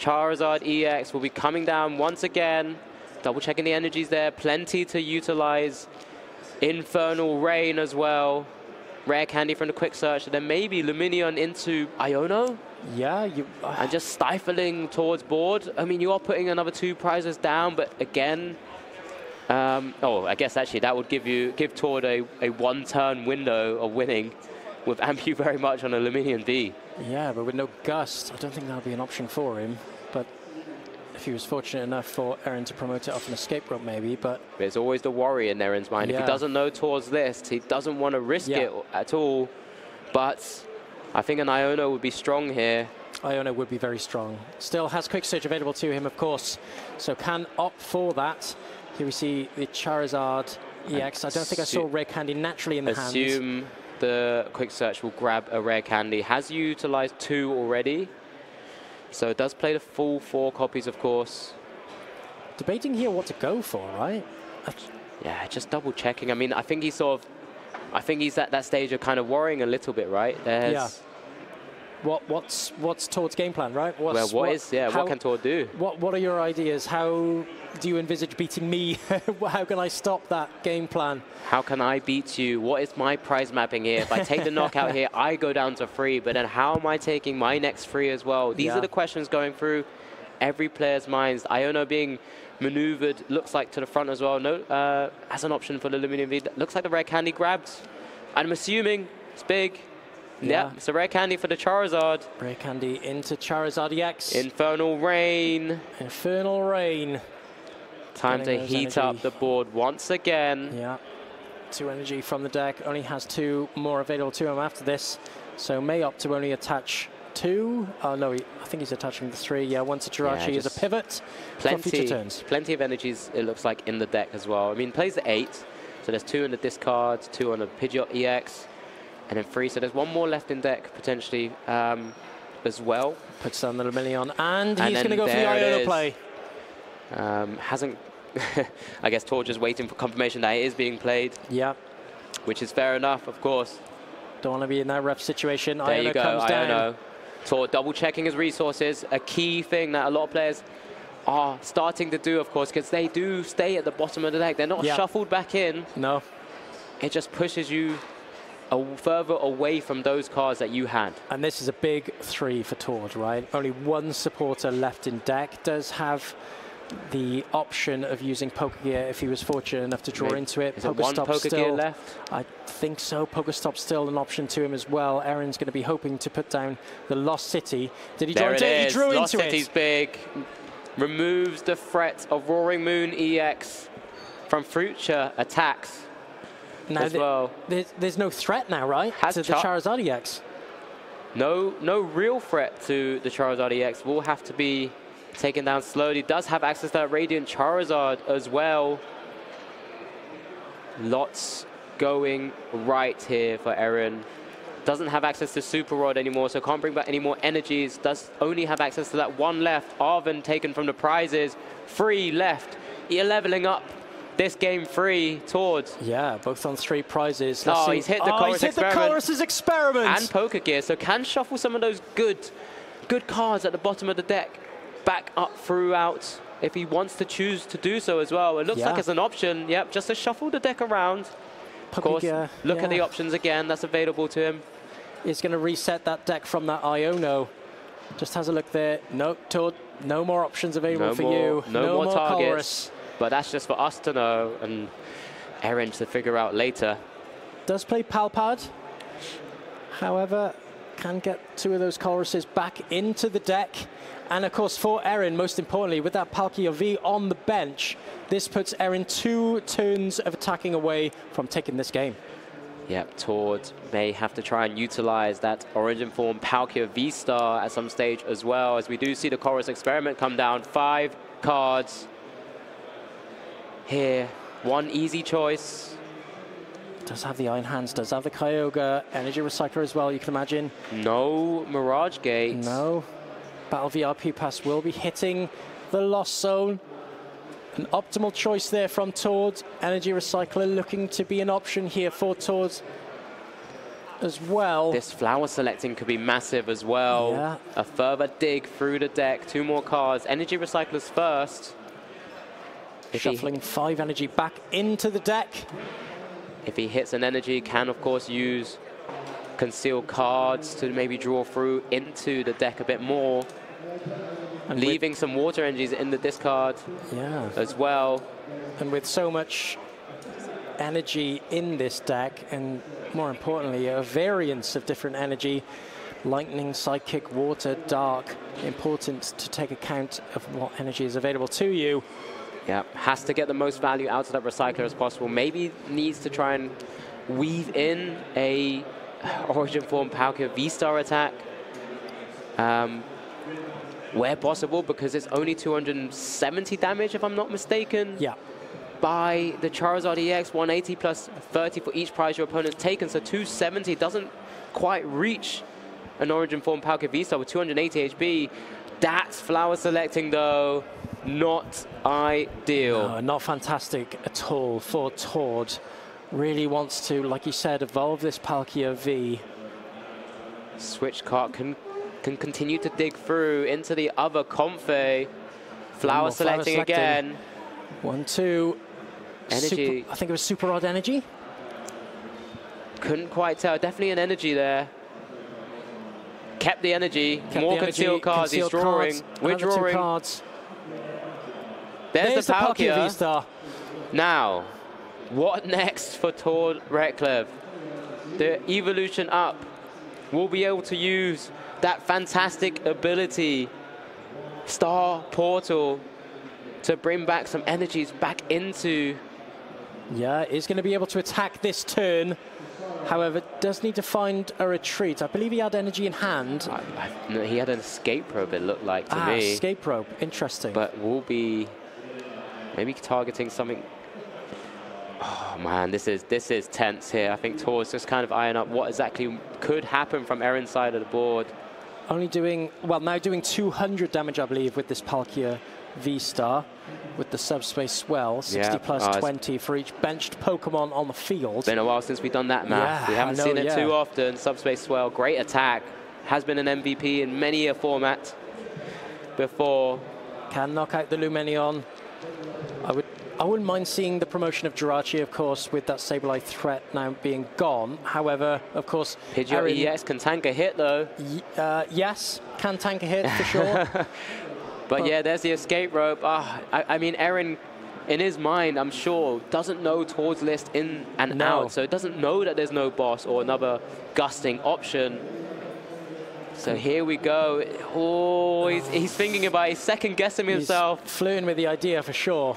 Charizard EX will be coming down once again. Double checking the energies there. Plenty to utilize. Infernal Rain as well. Rare Candy from the Quick Search. And then maybe Luminion into Iono. Yeah. And just stifling towards board. I mean, you are putting another 2 prizes down, but again... I guess actually that would give Tord a 1-turn window of winning with Ampu very much on a Luminion V. Yeah, but with no Gust, I don't think that would be an option for him. But if he was fortunate enough for Erin to promote it off an escape rope maybe, but... There's always the worry in Erin's mind. If he doesn't know Tord's list, he doesn't want to risk it at all. But I think an Iono would be strong here. Iono would be very strong. Still has Quick Search available to him, of course, so can opt for that. Here we see the Charizard EX. I don't think I saw Rare Candy naturally in the hands. Assume the Quick Search will grab a Rare Candy. Has utilized 2 already. So it does play the full 4 copies, of course. Debating here what to go for, right? Yeah, just double checking. I mean, I think he's at that stage of kind of worrying a little bit, right? Yeah. What's Tord's game plan, right? What can Tord do? What are your ideas? How do you envisage beating me? How can I stop that game plan? How can I beat you? What is my prize mapping here? If I take the knockout here, I go down to 3, but then how am I taking my next 3 as well? These are the questions going through every player's minds. Iono being maneuvered, looks like to the front as well. No, as an option for the Luminion V. Looks like the Rare Candy grabbed. I'm assuming it's big. Yeah, it's a Rare Candy for the Charizard. Rare Candy into Charizard EX. Infernal Rain. Infernal Rain. Time to heat up the board once again. Yeah. 2 energy from the deck. Only has 2 more available to him after this. So may opt to only attach 2. Oh, no, I think he's attaching the 3. Yeah, one to Jirachi as a pivot for future turns. Plenty of energies, it looks like, in the deck as well. I mean, plays the 8. So there's 2 in the discard, 2 on the Pidgeot EX. And then 3, so there's 1 more left in deck, potentially, as well. Puts down the Luminion, and he's going to go for the Iono play. Hasn't I guess Tor just waiting for confirmation that it is being played. Yeah. Which is fair enough, of course. Don't want to be in that rough situation. There you go, comes down. Iono. Tor double checking his resources, a key thing that a lot of players are starting to do, of course, because they do stay at the bottom of the deck. They're not shuffled back in. No. It just pushes you further away from those cards that you had. And this is a big 3 for Tord, right? Only one supporter left in deck. Does have the option of using Poker Gear if he was fortunate enough to draw into it. Is it one Poker Gear left? I think so. Pokestop's still an option to him as well. Erin's going to be hoping to put down the Lost City. Did he draw into it? He drew Lost into it. City's big. Removes the threat of Roaring Moon EX from future attacks now as well. There's no threat now, right? To the Charizard EX. No real threat to the Charizard EX. Will have to be taken down slowly. Does have access to that Radiant Charizard as well. Lots going right here for Erin. Doesn't have access to Super Rod anymore, so can't bring back any more energies. Does only have access to that one left. Arven taken from the prizes. 3 left. You're leveling up this game 3 towards. Yeah, both on 3 prizes. He's hit the Chorus Experiment. The Chorus's Experiment. And Poker Gear, so can shuffle some of those good cards at the bottom of the deck back up throughout if he wants to choose to do so as well. It looks like it's an option, yep, just to shuffle the deck around. Of course, look at the options again that's available to him. He's going to reset that deck from that Iono. Just has a look there. No, Todd, no more options available for you. No more targets. Chorus. But that's just for us to know and Erin to figure out later. Does play Palpad. However, can get 2 of those choruses back into the deck. And of course, for Erin, most importantly, with that Palkia V on the bench, this puts Erin 2 turns of attacking away from taking this game. Yep, Tord may have to try and utilize that Origin Form Palkia V-Star at some stage as well, as we do see the Chorus Experiment come down. 5 cards here. 1 easy choice. Does have the Iron Hands, does have the Kyogre, Energy Recycler as well, you can imagine. No Mirage Gate. No. Battle VRP Pass will be hitting the Lost Zone. An optimal choice there from Tord. Energy Recycler looking to be an option here for Tord as well. This flower selecting could be massive as well. Yeah. A further dig through the deck. 2 more cards. Energy Recyclers first. Shuffling 5 energy back into the deck. If he hits an energy, can of course use concealed cards to maybe draw through into the deck a bit more. And leaving some water energies in the discard as well. And with so much energy in this deck, and more importantly, a variance of different energy, lightning, psychic, water, dark, important to take account of what energy is available to you. Yeah, has to get the most value out of that recycler as possible. Maybe needs to try and weave in a Origin Form Palkia V-Star attack. Where possible, because it's only 270 damage, if I'm not mistaken. Yeah. By the Charizard EX, 180 plus 30 for each prize your opponent's taken, so 270 doesn't quite reach an Origin Form Palkia V-Star with 280 HP. That's flower selecting, though. Not ideal. No, not fantastic at all for Tord. Really wants to, like you said, evolve this Palkia V. Switch card can continue to dig through into the other Comfey. Flower selecting again. 1, 2. Energy. I think it was Super Rod Energy. Couldn't quite tell. Definitely an energy there. Kept the energy. Kept more the concealed cards. He's drawing. We're drawing. 2 cards. There's the Palkia V-Star. Now, what next for Tord Reklev? The evolution up. Will be able to use that fantastic ability, Star Portal, to bring back some energies back into. Yeah, is going to be able to attack this turn. However, does need to find a retreat. I believe he had energy in hand. No, he had an escape rope, it looked like to me. Escape rope, interesting. But will be maybe targeting something. Oh man, this is tense here. I think Tord's just kind of eyeing up what exactly could happen from Erin's side of the board. Only doing, well, now doing 200 damage, I believe, with this Palkia V-Star. with the subspace swell, 60 Yeah. plus 20 for each benched Pokemon on the field. Been a while since we've done that, Matt. Yeah, we haven't seen it too yeah. often. Subspace swell, great attack. Has been an MVP in many a format before. Can knock out the Lumenion. I wouldn't mind seeing the promotion of Jirachi, of course, with that Sableye threat now being gone. However, of course, Pidgeot EX can tank a hit, though. Yes, can tank a hit for sure. But yeah, there's the escape rope. I mean, Erin, in his mind, I'm sure, doesn't know Toad's list in and out. So it doesn't know that there's no boss or another gusting option. So here we go. Oh, he's thinking about it. He's second-guessing himself. He's flirting with the idea for sure.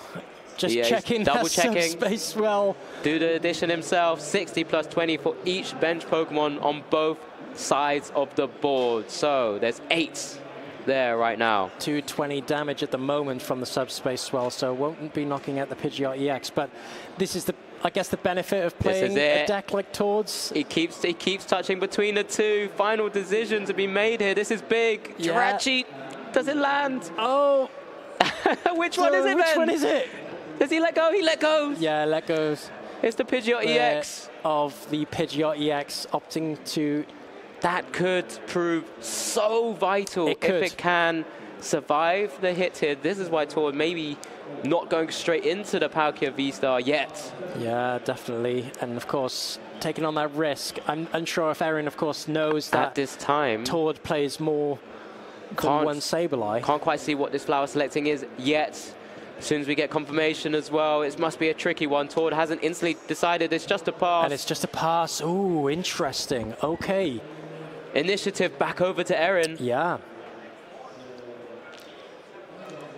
Just checking, double-checking. Subspace well. Do the addition himself. 60 plus 20 for each bench Pokemon on both sides of the board. So there's 8 there right now. 220 damage at the moment from the subspace swell, so won't be knocking out the Pidgeot EX. But this is I guess the benefit of playing a deck like Toad's. He keeps touching between the two. Final decision to be made here. This is big. Yeah. Jirachi, does it land? Oh. Which one is it, Which one is it? Does he let go? He let go. Yeah, let goes. It's the Pidgeot EX. Of the Pidgeot EX opting to... That could prove so vital if it can survive the hit here. This is why Toad maybe not going straight into the Palkia V-Star yet. Yeah, definitely. And of course, taking on that risk. I'm unsure if Erin, of course, knows that at this time Toad plays more than one Sableye. Can't quite see what this flower selecting is yet. As soon as we get confirmation as well, it must be a tricky one. Toad hasn't instantly decided it's just a pass. And it's just a pass. Ooh, interesting. Okay. Initiative back over to Erin. Yeah.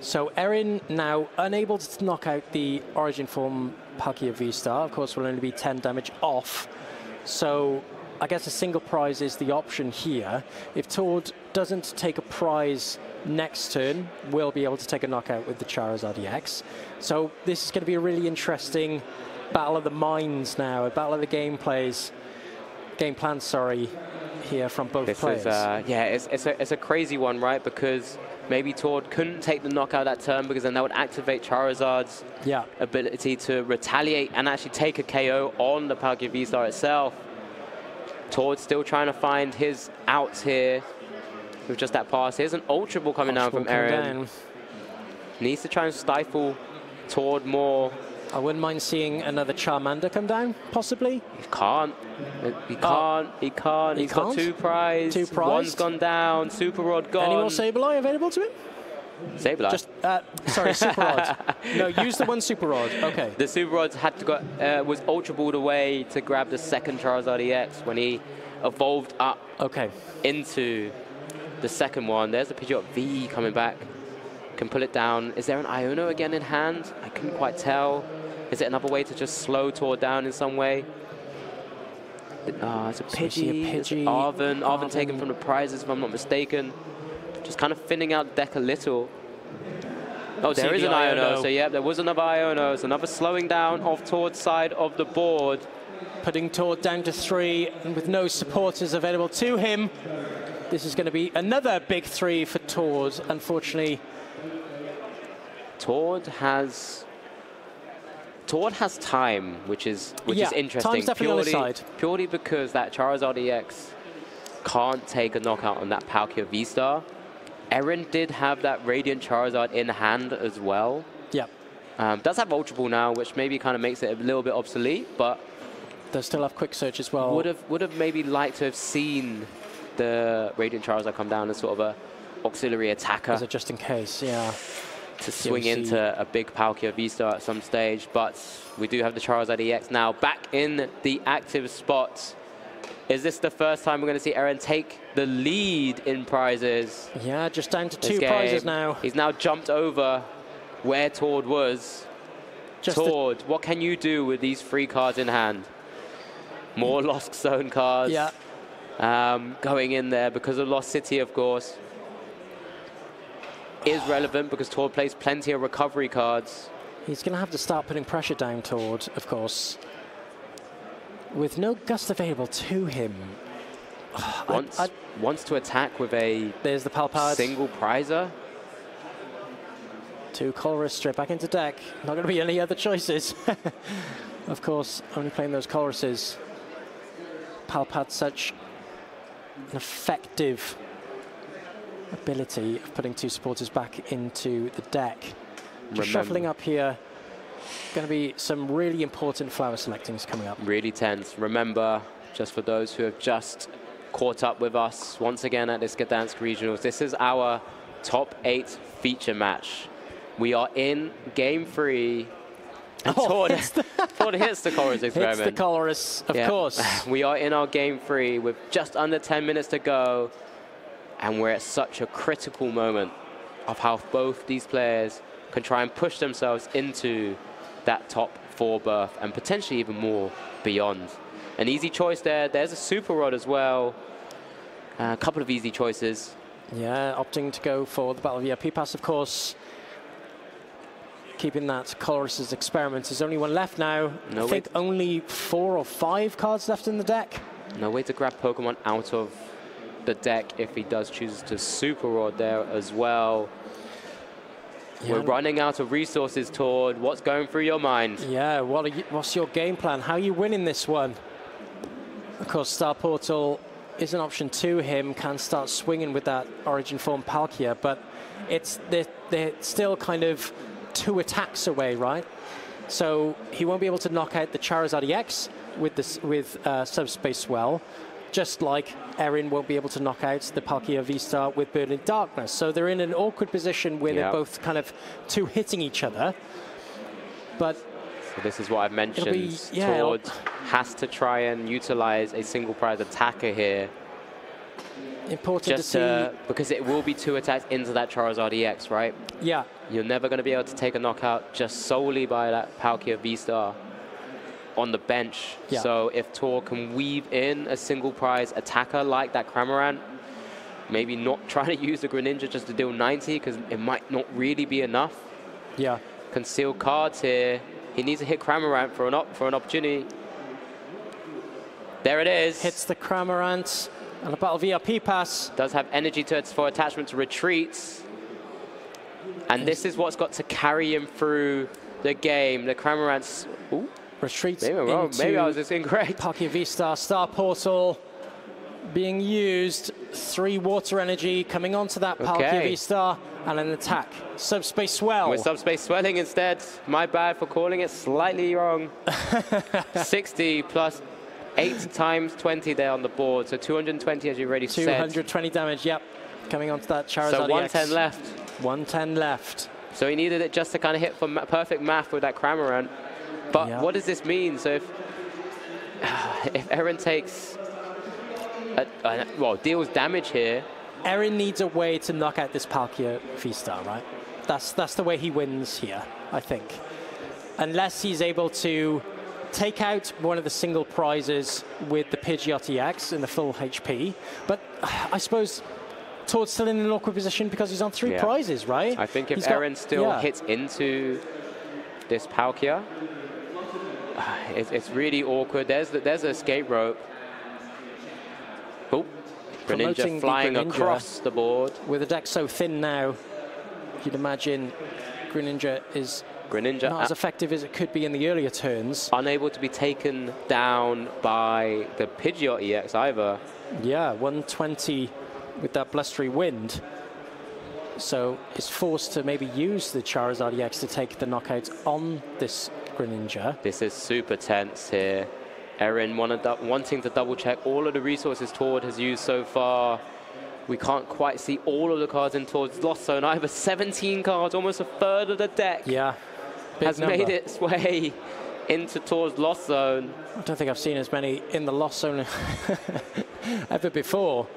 So Erin now unable to knock out the Origin Form Palkia V-Star. Of course, will only be 10 damage off. So I guess a single prize is the option here. If Toad doesn't take a prize next turn, we'll be able to take a knockout with the Charizard EX. So this is going to be a really interesting battle of the minds now, a battle of the game plans, sorry, here from both players. Yeah, it's a crazy one, right? Because maybe Toad couldn't take the knockout that turn because then that would activate Charizard's ability to retaliate and actually take a KO on the Palkia V-Star itself. Toad's still trying to find his outs here with just that pass. Here's an Ultra Ball coming down from Erin. Needs to try and stifle Toad more. I wouldn't mind seeing another Charmander come down, possibly. He can't. He can't. He's got 2 prizes. 2 prizes. One's gone down. Super Rod gone. Any more Sableye available to him? Sableye? Just, sorry, Super Rod. No, use the one Super Rod. Okay. The Super Rods had to go, was Ultra Balled away to grab the second Charizard EX when he evolved up into the second one. There's the Pidgeot V coming back. Can pull it down. Is there an Iono again in hand? I couldn't quite tell. Is it another way to just slow Toad down in some way? It's a Pidgey. It's Arven taken from the prizes, if I'm not mistaken. Just kind of thinning out the deck a little. Oh, there is an Iono. So, yeah, there was another Iono. So, another slowing down of Toad's side of the board. Putting Toad down to 3 and with no supporters available to him. This is going to be another big 3 for Toad, unfortunately. Toad has time, which is interesting. Time's definitely on his side. Purely because that Charizard EX can't take a knockout on that Palkia V-Star. Erin did have that Radiant Charizard in hand as well. Yeah. Does have Ultra Ball now, which maybe kind of makes it a little bit obsolete, but does still have Quick Search as well. Would have maybe liked to have seen the Radiant Charizard come down as sort of a auxiliary attacker. As a just in case, yeah. To swing into a big Palkia V-Star at some stage, but we do have the Charizard EX now back in the active spot. Is this the first time we're going to see Erin take the lead in prizes? Yeah, just down to 2 prizes now. He's now jumped over where Toad was. Toad, what can you do with these 3 cards in hand? More Lost Zone cards. Yeah. Going in there because of Lost City, of course. Is relevant because Toad plays plenty of recovery cards. He's going to have to start putting pressure down Toad, of course. With no Gust available to him. Wants to attack with a there's the Palpad. Single prizer. Two Colress straight back into deck. Not going to be any other choices. Of course, only playing those Colresses. Palp had such an effective ability of putting two supporters back into the deck. Just shuffling up here. Going to be some really important flower selectings coming up. Really tense. Remember, just for those who have just caught up with us once again at this Gdańsk Regionals, this is our top 8 feature match. We are in game 3. And Tord hits the Colress experiment. Hits the Colress, of course. We are in our game 3 with just under 10 minutes to go. And we're at such a critical moment of how both these players can try and push themselves into that top 4 berth and potentially even more beyond. An easy choice there. There's a super rod as well. A couple of easy choices. Yeah, opting to go for the Battle VIP pass, of course. Keeping that Colress's experiment. There's only one left now. I think only 4 or 5 cards left in the deck. No way to grab Pokemon out of the deck if he does choose to super rod there as well. Yeah. We're running out of resources, Tord. What's going through your mind? Yeah, what's your game plan? How are you winning this one? Of course, Star Portal is an option to him. Can start swinging with that Origin Form Palkia, but they're still kind of 2 attacks away, right? So he won't be able to knock out the Charizard EX with Subspace Swell, just like Erin won't be able to knock out the Palkia V-Star with Burning Darkness. So they're in an awkward position where they're both kind of 2 hitting each other. But so this is what I've mentioned. Tord has to try and utilize a single prize attacker here. Important to see. Because it will be 2 attacks into that Charizard EX, right? Yeah. You're never going to be able to take a knockout just solely by that Palkia V-Star on the bench. Yeah. So if Tord can weave in a single prize attacker like that Cramorant, maybe not try to use the Greninja just to deal 90 because it might not really be enough. Yeah. Conceal cards here. He needs to hit Cramorant for an opportunity. There it is. Hits the Cramorant and a Battle VIP pass. Does have energy for attachment to retreats. And this is what's got to carry him through the game. The Cramorant's retreats. Maybe I was just incorrect. Palkia V-Star, Star Portal being used. 3 water energy coming onto that Palkia V-Star and an attack. Subspace Swell. With Subspace Swelling instead. My bad for calling it slightly wrong. 60 plus 8 times 20 there on the board. So 220 as you already said. 220 damage, yep. Coming onto that Charizard So 110 EX. left. 110 left. So he needed it just to kind of hit for perfect math with that Cramorant. But what does this mean? So if Erin takes, deals damage here. Erin needs a way to knock out this Palkia V-Star, right? That's the way he wins here, I think. Unless he's able to take out one of the single prizes with the Pidgeot EX in the full HP. But I suppose Tord's still in an awkward position because he's on 3 prizes, right? I think if Erin still hits into this Palkia, it's really awkward. There's the escape rope. Oh, Greninja flying across the board. With a deck so thin now, you'd imagine Greninja is not as effective as it could be in the earlier turns. Unable to be taken down by the Pidgeot EX either. Yeah, 120 with that blustery wind. So is forced to maybe use the Charizard EX to take the knockout on this Greninja. This is super tense here. Erin wanting to double check all of the resources Tord has used so far. We can't quite see all of the cards in Tord's Lost Zone either. 17 cards, almost a third of the deck. Yeah. Has made its way into Tord's Lost Zone. I don't think I've seen as many in the Lost Zone ever before.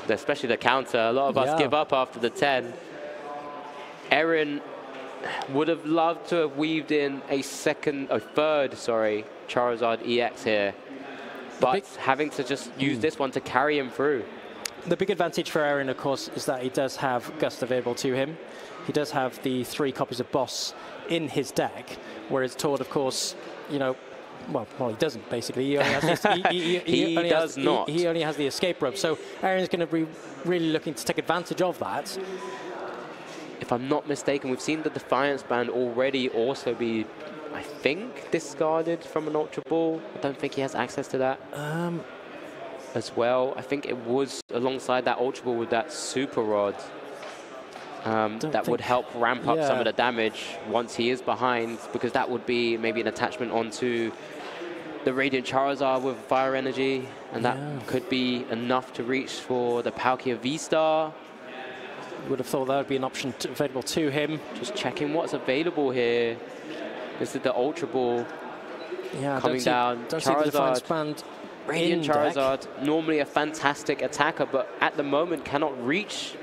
Especially the counter. A lot of us give up after the 10. Erin would have loved to have weaved in a third Charizard EX here. But having to just use this one to carry him through. The big advantage for Erin, of course, is that he does have Gust available to him. He does have the 3 copies of Boss in his deck, whereas Tord, of course, you know, well, he doesn't, basically. He only has he only has the escape rope. So Erin's going to be really looking to take advantage of that. if I'm not mistaken, we've seen the Defiance Band already also be, I think, discarded from an Ultra Ball. I don't think he has access to that as well. I think it was alongside that Ultra Ball with that Super Rod. That would help ramp up some of the damage once he is behind, because that would be maybe an attachment onto the Radiant Charizard with Fire Energy, and that could be enough to reach for the Palkia V-Star. Would have thought that would be an option available to him. Just checking what's available here. This is the Ultra Ball coming down. Don't see the Defiance Band. Radiant Charizard, normally a fantastic attacker, but at the moment cannot reach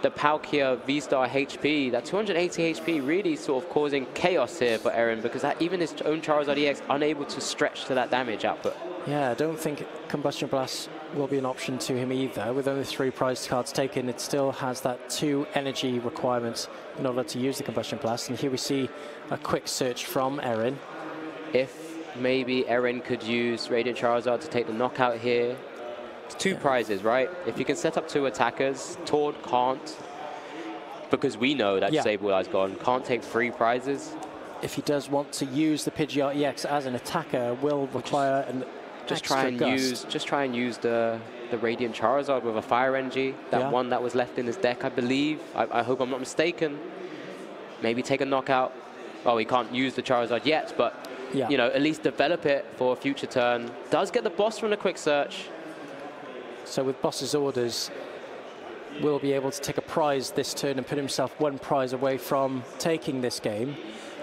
the Palkia V-Star HP. That 280 HP really sort of causing chaos here for Erin, because even his own Charizard EX unable to stretch to that damage output. Yeah, I don't think Combustion Blast will be an option to him either. With only 3 prize cards taken, it still has that 2 energy requirements in order to use the Combustion Blast. And here we see a quick search from Erin. If maybe Erin could use Radiant Charizard to take the knockout here. It's 2 prizes, right? If you can set up 2 attackers, Tord can't, because we know that Sableye gone, can't take 3 prizes. If he does want to use the Pidgeot EX as an attacker, will require just try and use the Radiant Charizard with a Fire Energy, that one that was left in his deck, I believe. I hope I'm not mistaken. Maybe take a knockout. Oh, he can't use the Charizard yet, but you know, at least develop it for a future turn. Does get the boss from the quick search. So with boss's orders, will be able to take a prize this turn and put himself 1 prize away from taking this game.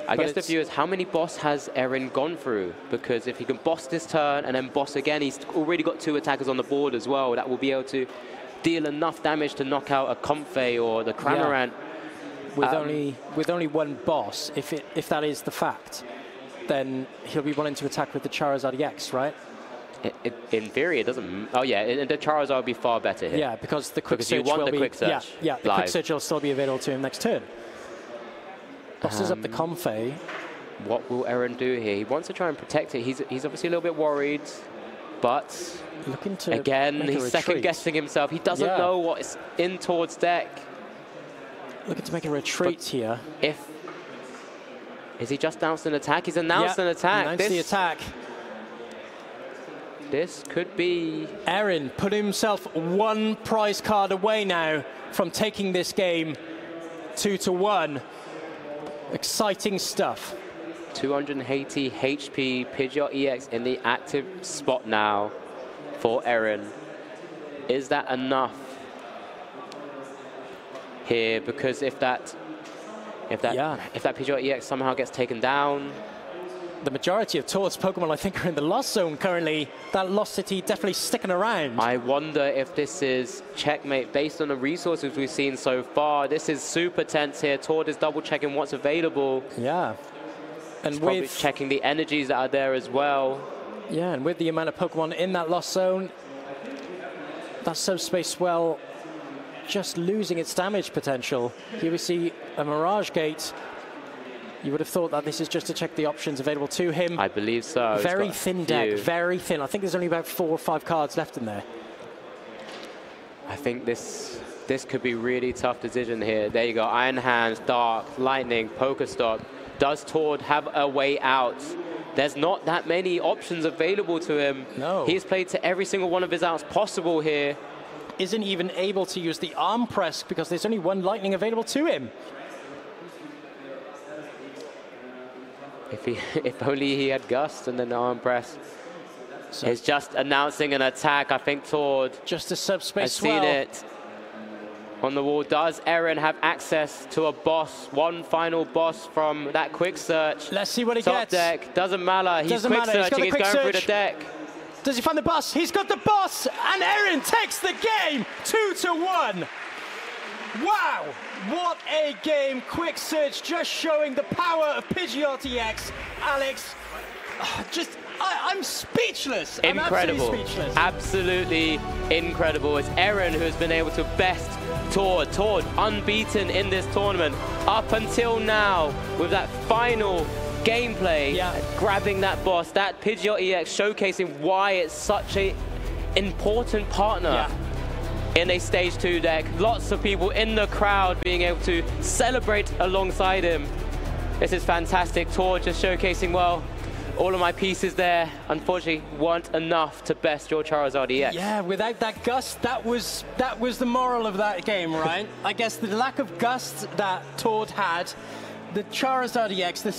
I guess the view is, how many boss has Erin gone through? Because if he can boss this turn and then boss again, he's already got 2 attackers on the board as well. That will be able to deal enough damage to knock out a Comfey or the Cramorant. With only 1 boss, if that is the fact, then he'll be wanting to attack with the Charizard EX, right? In theory, it doesn't. Oh yeah, the Charizard will be far better here. Yeah, because the quick search will be. Quick search the quick search will still be available to him next turn. Bosses up the Comfey. What will Erin do here? He wants to try and protect it. He's obviously a little bit worried, but looking to again, he's second guessing himself. He doesn't know what is in Tord's deck. Looking to make a retreat here. Is he just announced an attack? He's announced an attack. Announced the attack. This could be... Erin put himself 1 prize card away now from taking this game 2-1. Exciting stuff. 280 HP Pidgeot EX in the active spot now for Erin. Is that enough here? Because if that Pidgeot EX somehow gets taken down, the majority of Tord's Pokemon, I think, are in the Lost Zone currently. That Lost City definitely sticking around. I wonder if this is checkmate based on the resources we've seen so far. This is super tense here. Tord is double checking what's available. Yeah. And he's probably checking the energies that are there as well. Yeah, and with the amount of Pokemon in that Lost Zone, that Subspace Swell just losing its damage potential. Here we see a Mirage Gate. You would have thought that this is just to check the options available to him. I believe so. Very thin deck, very thin. I think there's only about 4 or 5 cards left in there. I think this could be really tough decision here. There you go, Iron Hands, Dark, Lightning, Pokestop. Does Tord have a way out? There's not that many options available to him. No. He's played to every single one of his outs possible here. Isn't even able to use the Arm Press because there's only 1 Lightning available to him. If only he had Gust and then the Arm Press. So he's just announcing an attack. I think Tord just a Subspace Swell. Seen it on the wall. Does Erin have access to a boss? 1 final boss from that quick search. Let's see what he gets. Top deck. Doesn't matter. He's quick searching. He's going through the deck. Does he find the boss? He's got the boss, and Erin takes the game 2-1. Wow, what a game. Quick search just showing the power of Pidgeot EX. Alex, I'm speechless. Incredible. I'm absolutely speechless. Absolutely incredible. It's Erin who has been able to best Tord. Tord unbeaten in this tournament up until now with that final gameplay, grabbing that boss, that Pidgeot EX showcasing why it's such an important partner in a stage 2 deck. Lots of people in the crowd being able to celebrate alongside him. This is fantastic. Tor just showcasing well. All of my pieces there, unfortunately, weren't enough to best your Charizard EX. Yeah, without that gust, that was the moral of that game, right? I guess the lack of gust that Tord had, the Charizard EX, the